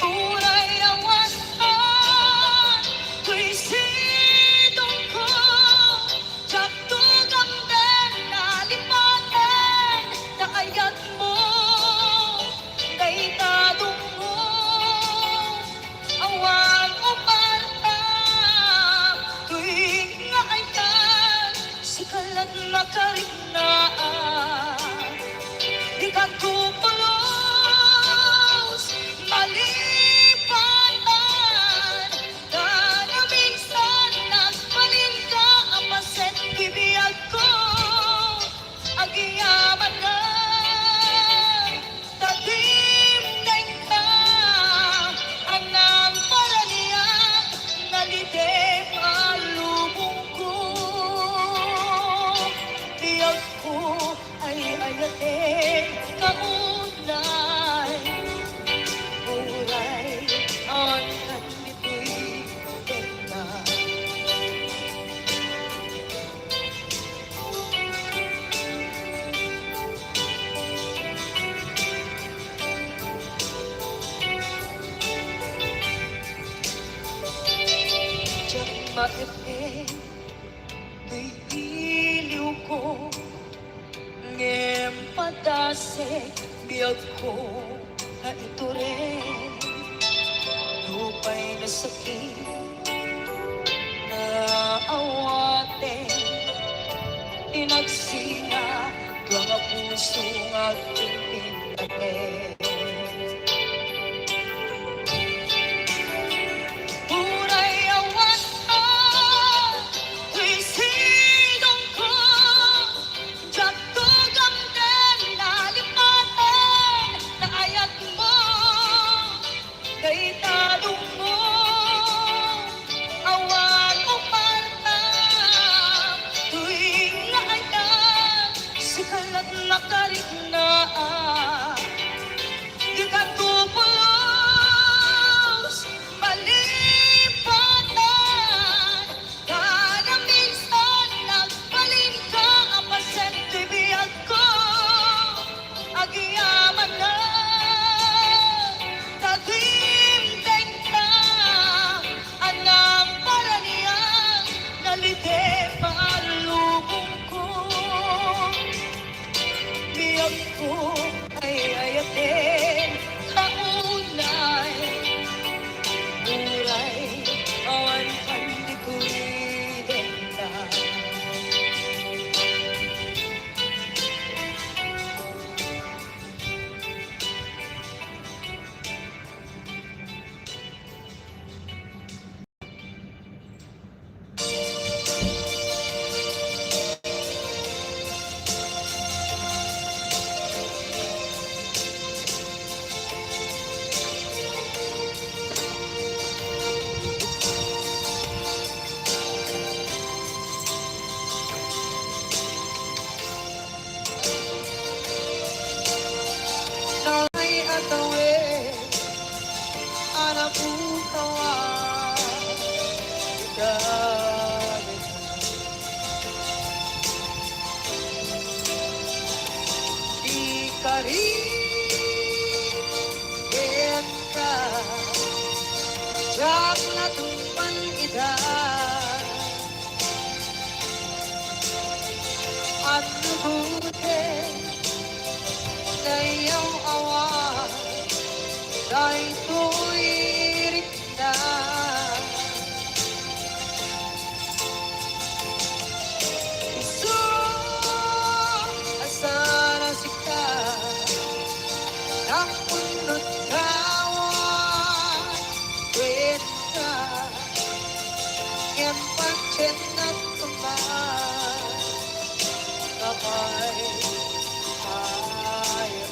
Tunay na wasan Tuy sidong ko Sakto gamden na lipaten Na ayat mo Kay tadong mo Awang umarta Tuwing nga ayat Sikalat na karinaan Di ka tupulos Malipatan Na minsan nagpalim ka Apaset bibiyag ko Ang iyaman na Tatimteng ka Ang nang paraniyan Nalidem alubong ko Biyag ko ay ayatin kaunay Buray ang kanito'y teka Diyak maepe Tuy iliw ko Ngem padase biyag ko na ito rin Lupay na sakit na awate Inagsina mga puso nga pinagdate Puray awan tuy sidong ko Jakto gamden na lipaten na ayat mo Kay tadong mo Awan umarta Tuwing naayat Sikalat na karinaan Di ka tupulos Malipatan Kada minsan nagpalim ka Apasen bibiyag ko Agiyaman na Tagimteng ka Anang paraniyan Nalite maalubong ko Biyag ko ay ayatin kaunay Buray awan pandi ko'y denta Nay atawe anak kawan Dami Di karin ka Jak na tumpan ida At nubuti na iyong awan Dahil tuwirik na ay ayaw.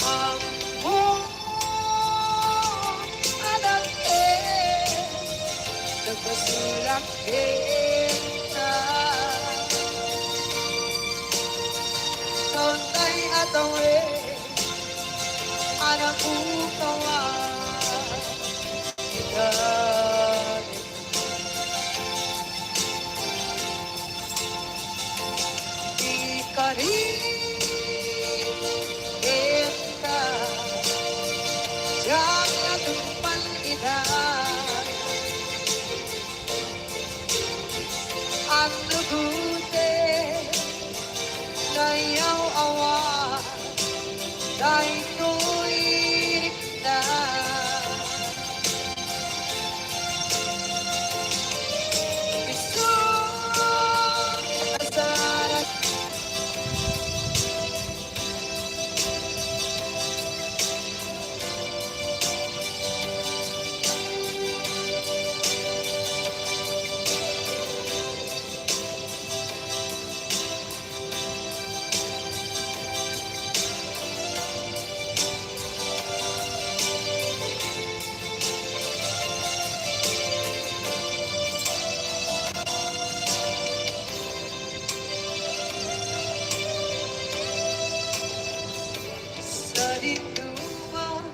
Ang buong anak nagpasulak kita. Kauntay at awe, anak ukawa kita. Di ka rin kita, jangan tumpang kita. Ang nagute na iyong awa, dahil tuwing na. Gusto kasarat sa dinuman.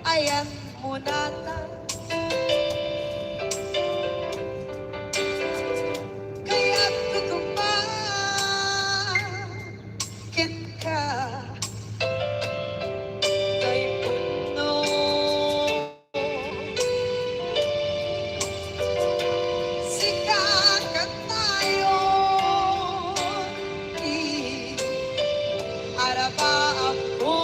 Ayan mo nata, kaya't tutumakin ka kay puno. Sikat tayo, araba ako.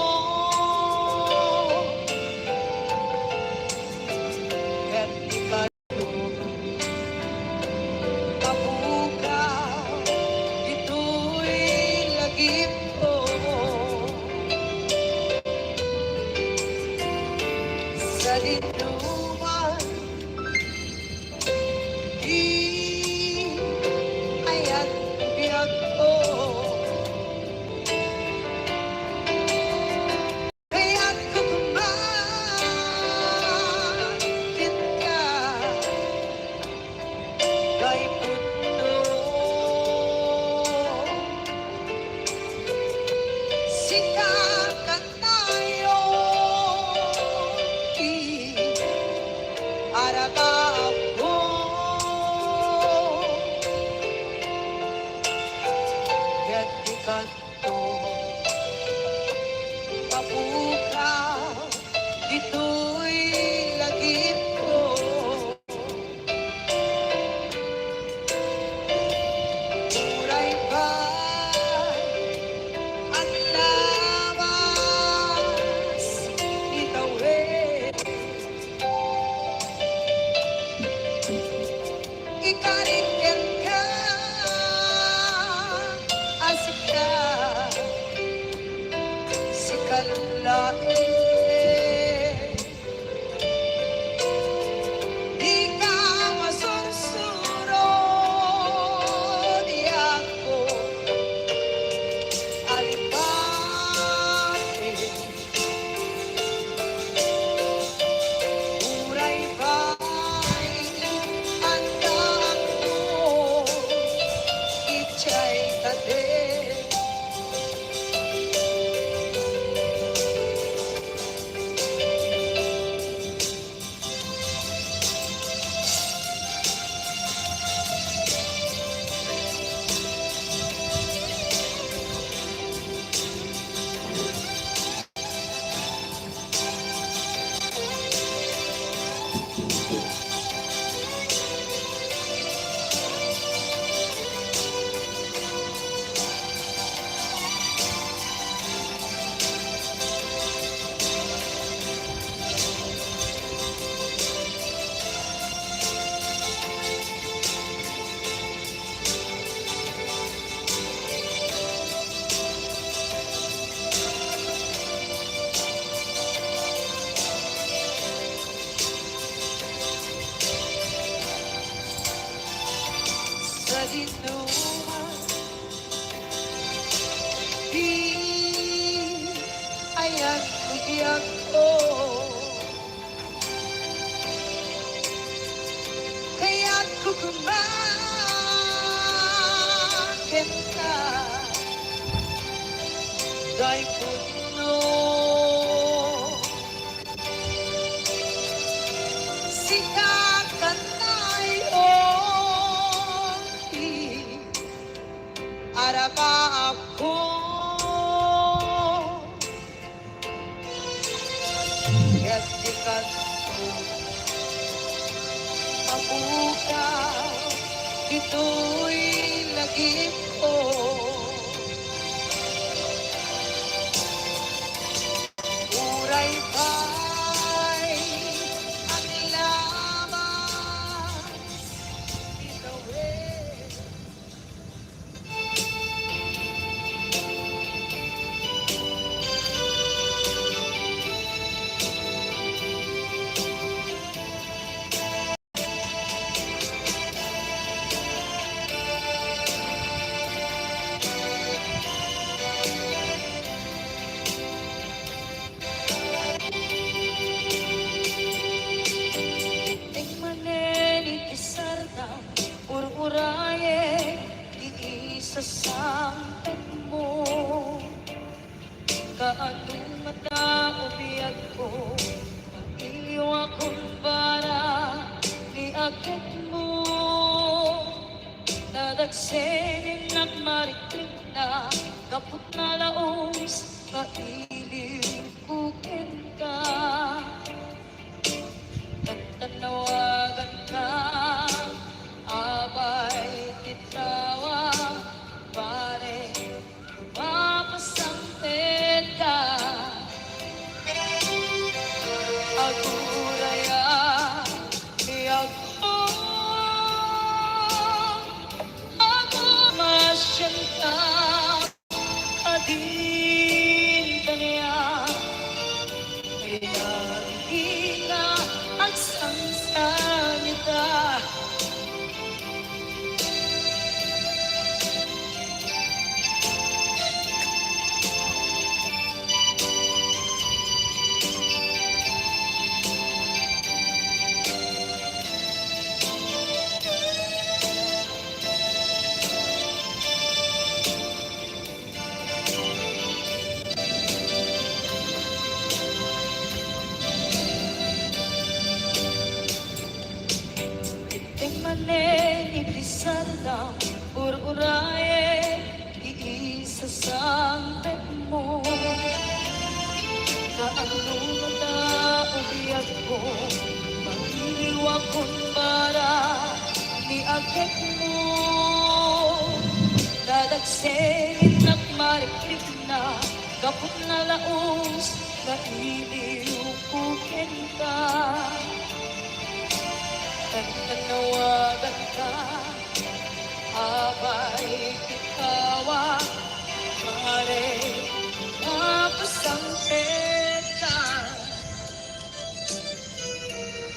At ikaw mabukaw, ito'y lagip ko. Sa dinuman, ayan biyag ko. Kaya't kukumakin ka kay puno. Sikat tayo, araba ako. Kaya't ikat to mabukaw, ito'y lagip ko. Muray ba ang labas itawid? kumakin ka Dahil puno Sikakan tayo Araba ako Kaya't sikat ko Mabuka Ito'y lagip ko Uray pa'y ang lamang Itawin Tingmanen itisardam Ururaye Iisasampet mo Kaanong mata ubiyag ko Pag-iyo akong para Ni akit mo Nadagsenin nagmariklik na Kaput na laos Kailiw kukin ka Nagtanawagan ka Abay titawag Pare Mapasampit ka Aguraya Iyag mo Ako masyan ka Adin kanya Kaya hindi ka Ang sansanita Tingmanen itisardam Ururaye Iisasampet mo Kaanong mata ubiyag ko Mag-iiwa kong para Ni agad mo Dadagsenin at mariklik na Kaput na laos Nailiw kukin ka Nagtanawagan ka Abay titawag Pare Mapasampit ka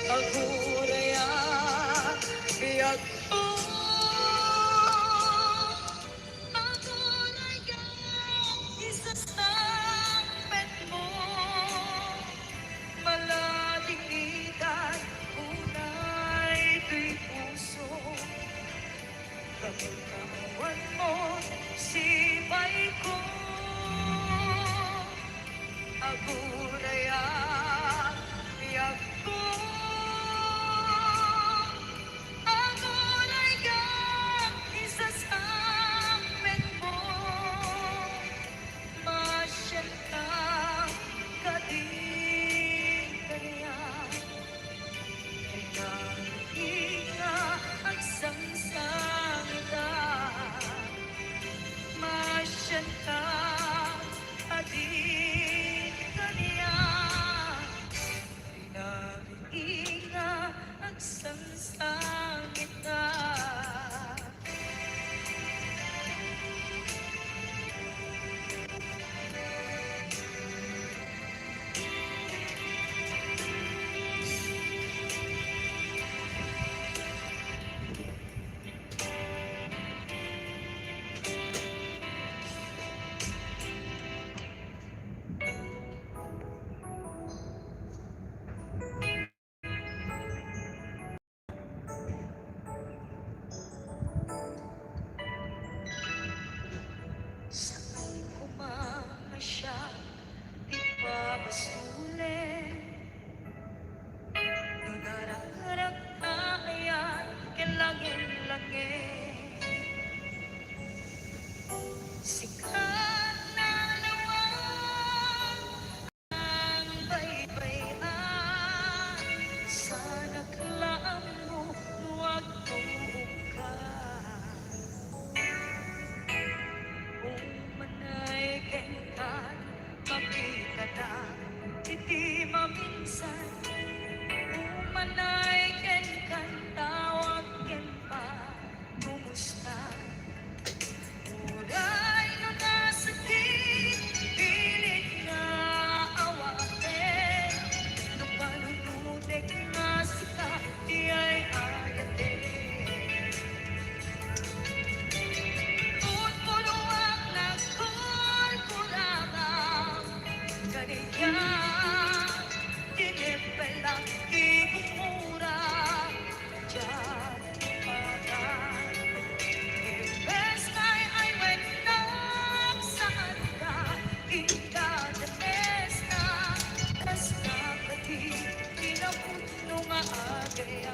Aguraya Biyag mo Aguraya Isasampit mo Malaking iday Unay tuy puso Kapagkawan mo Sipay ko Aguraya Biyag ko nga agaya.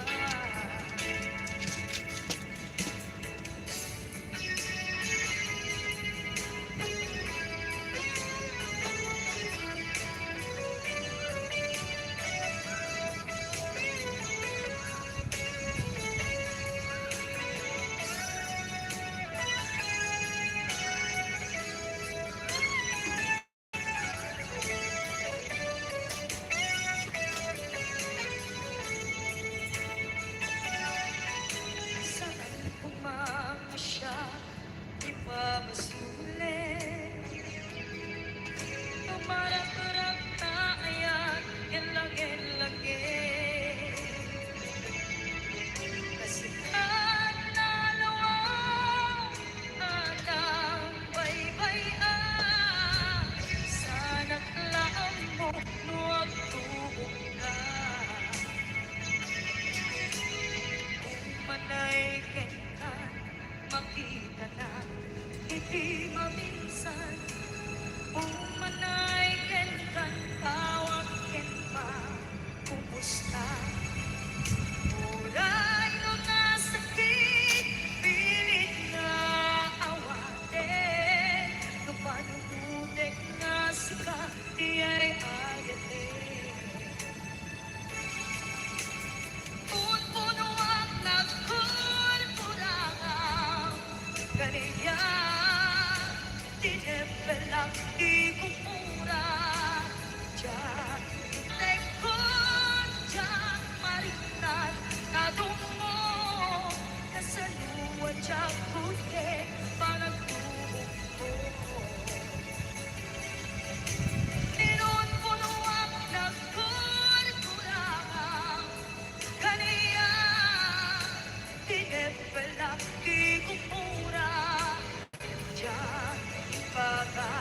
Saan umama siya, di pa masulit. Tumarap-tarap na ayan, yan lagi. Kasi ang nalawang at ang baybayan, sana't laan mo, huwag tuong ka. Manaikin ka, makita na hindi maminsan. Manaikin ka, tawagin pa, kumusta? Uray no nasakit, pilit na awatin. Nung panunutik na sika, di ay ayatin. Puno ang nagkurang kaniya, tinepelang di kumura. Diyan, tekon, diyan, marinan, kadungo, kasaluan, diyan, puti, panagtuong ko. Ninon puno ang nagkurang kaniya, tinepela, di kumura. Diyan, baga.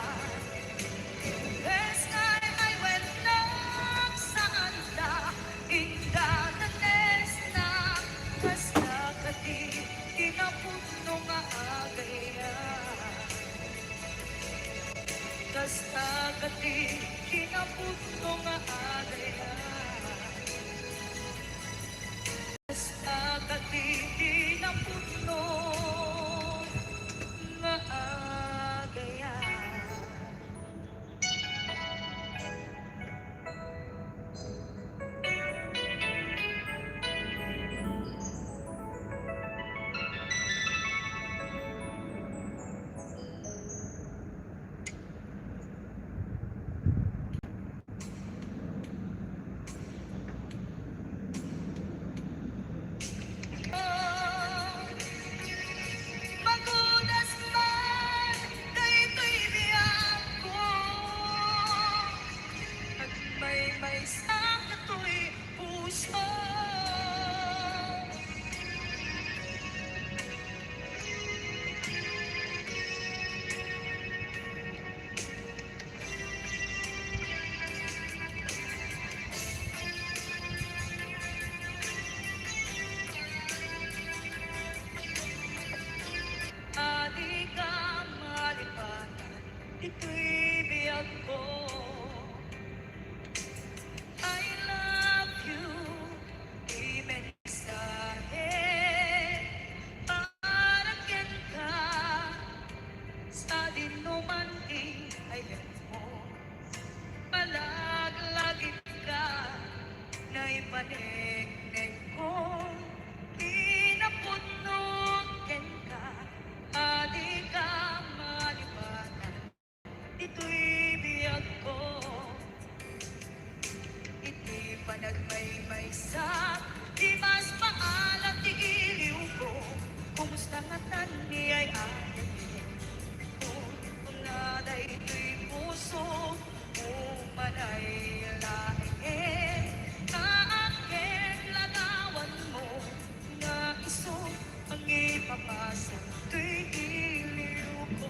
Last night I went up sa anda, indananes na, basta kati, kinapuno nga agaya. Basta kati, kinapuno nga agaya. Basta kati, kinapuno nga agaya. Magunas man, daytoy biyak ko. At may sakit ko'y puso. Adi ka malipatan, ito'y biyak ko. I love you, di mensahe, para ka, sa dinuman di ayan mo. Palaglagit ka, na ipanegnek ko, pinapunukin ka, adi ka malipatan, ito'y biyak ko. Iti panagmaymaysak, di mas maalat di iliw ko. Kumusta nga tani ay ayatin, kung wala na ito'y puso, umanay laing. Aakin lagawan mo, nga iso ang ipapasa, ito'y iliw ko.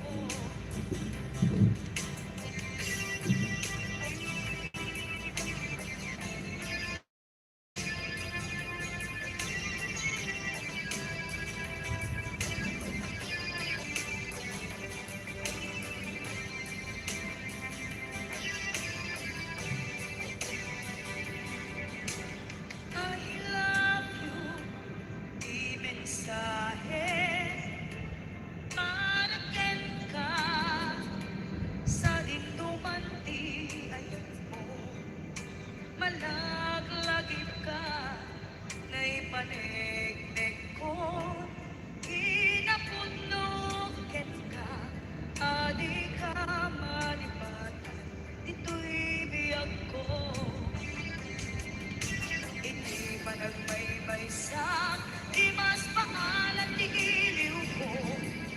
panagmaymay sa di mas pangalan di iliw ko.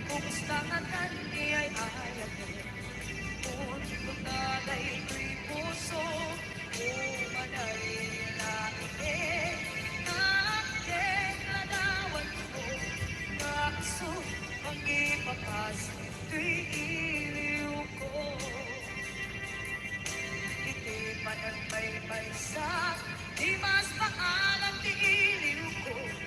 Kumusta nga tandi ay ayat mo. Kung nanay ko'y puso, umanay na itin. Nagladawan ko, nakso, ang ipapas, ito'y iliw ko. Iti panagmaymay sa di mas pangalan di iliw ko.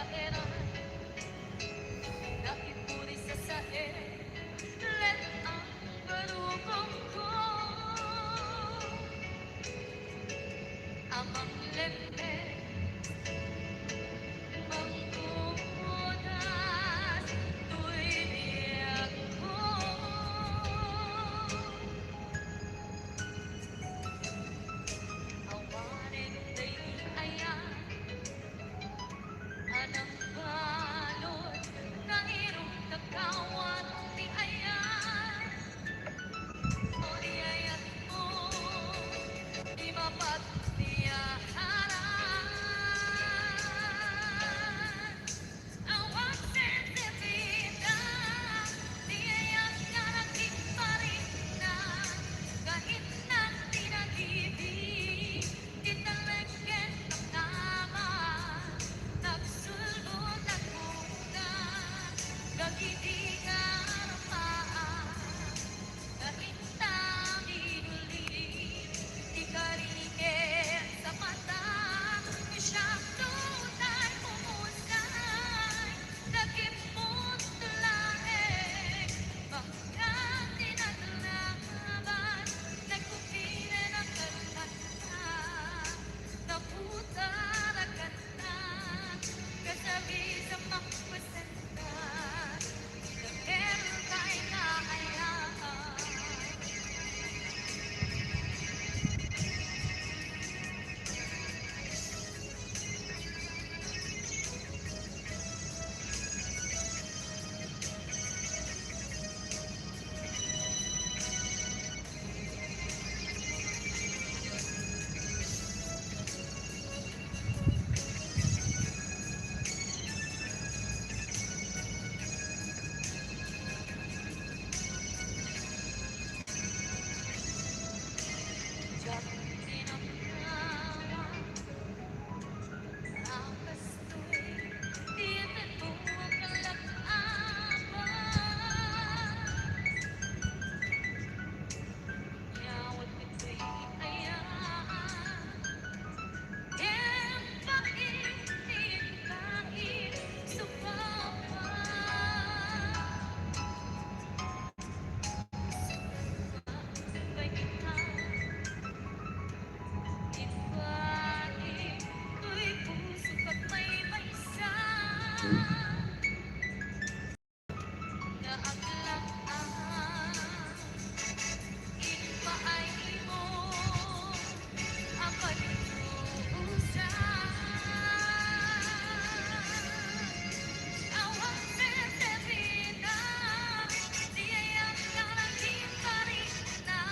kaeran naipuri sa sae let ang barugong ko amang lempe mangkunas tuy biyag ko awanin day ayan anang balot ng irong nagkawan di ayan o di ayan mo di mapat niya haran awang sensibida di ayan karangking parina kahit nang tinagibig tinalagyan ng naman nagsulbot at muna gagitingan paan kahit tanging ulit di karigin sa mata siyang tunay pumusay nagipot laeng mahang tinatlaban nagkukirin ang kalkata naputarakan na kasabi sa makpasanda na meron kay kaayaan Diyak sinamnaman ang kastoy di nagbuwag ng lakaban Nyawat ito'y ayan Empahitin kahit subawan Sabay kita Ibalik ko'y puso pag may maysan Na aglaan Ipaay mo ang pagdurusan Awang sensibida di ayang karangking parina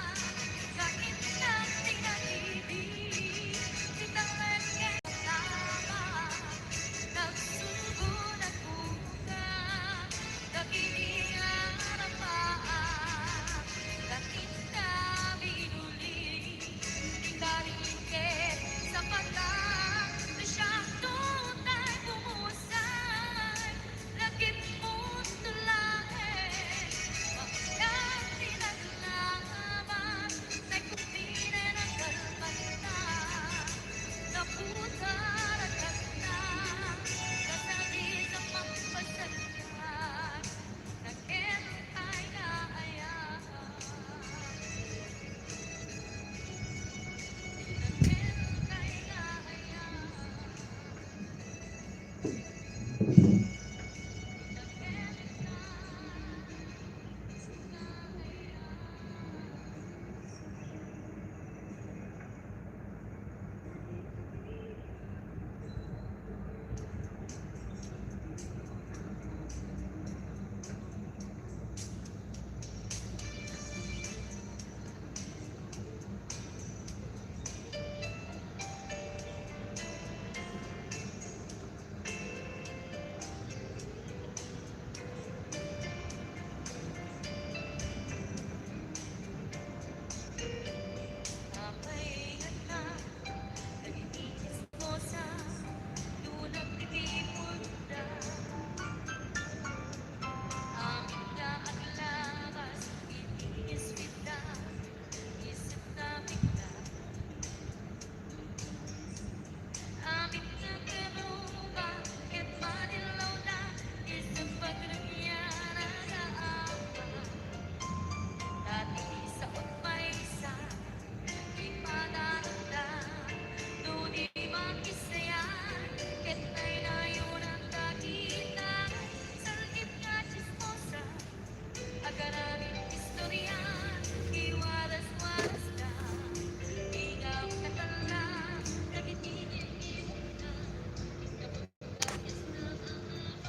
kahit nang tinagibig tinalagyan ng tama nagsulbot at buka naginian ang paan kahit na binuli di karigin sa mata na siyang tunay pumusay lagip mo't tulahin mahang tinaglaban nagkupirin ang kalmata naputarakan na kasabi sa pampasadya ng erong ay naayaan ng erong ay naayaan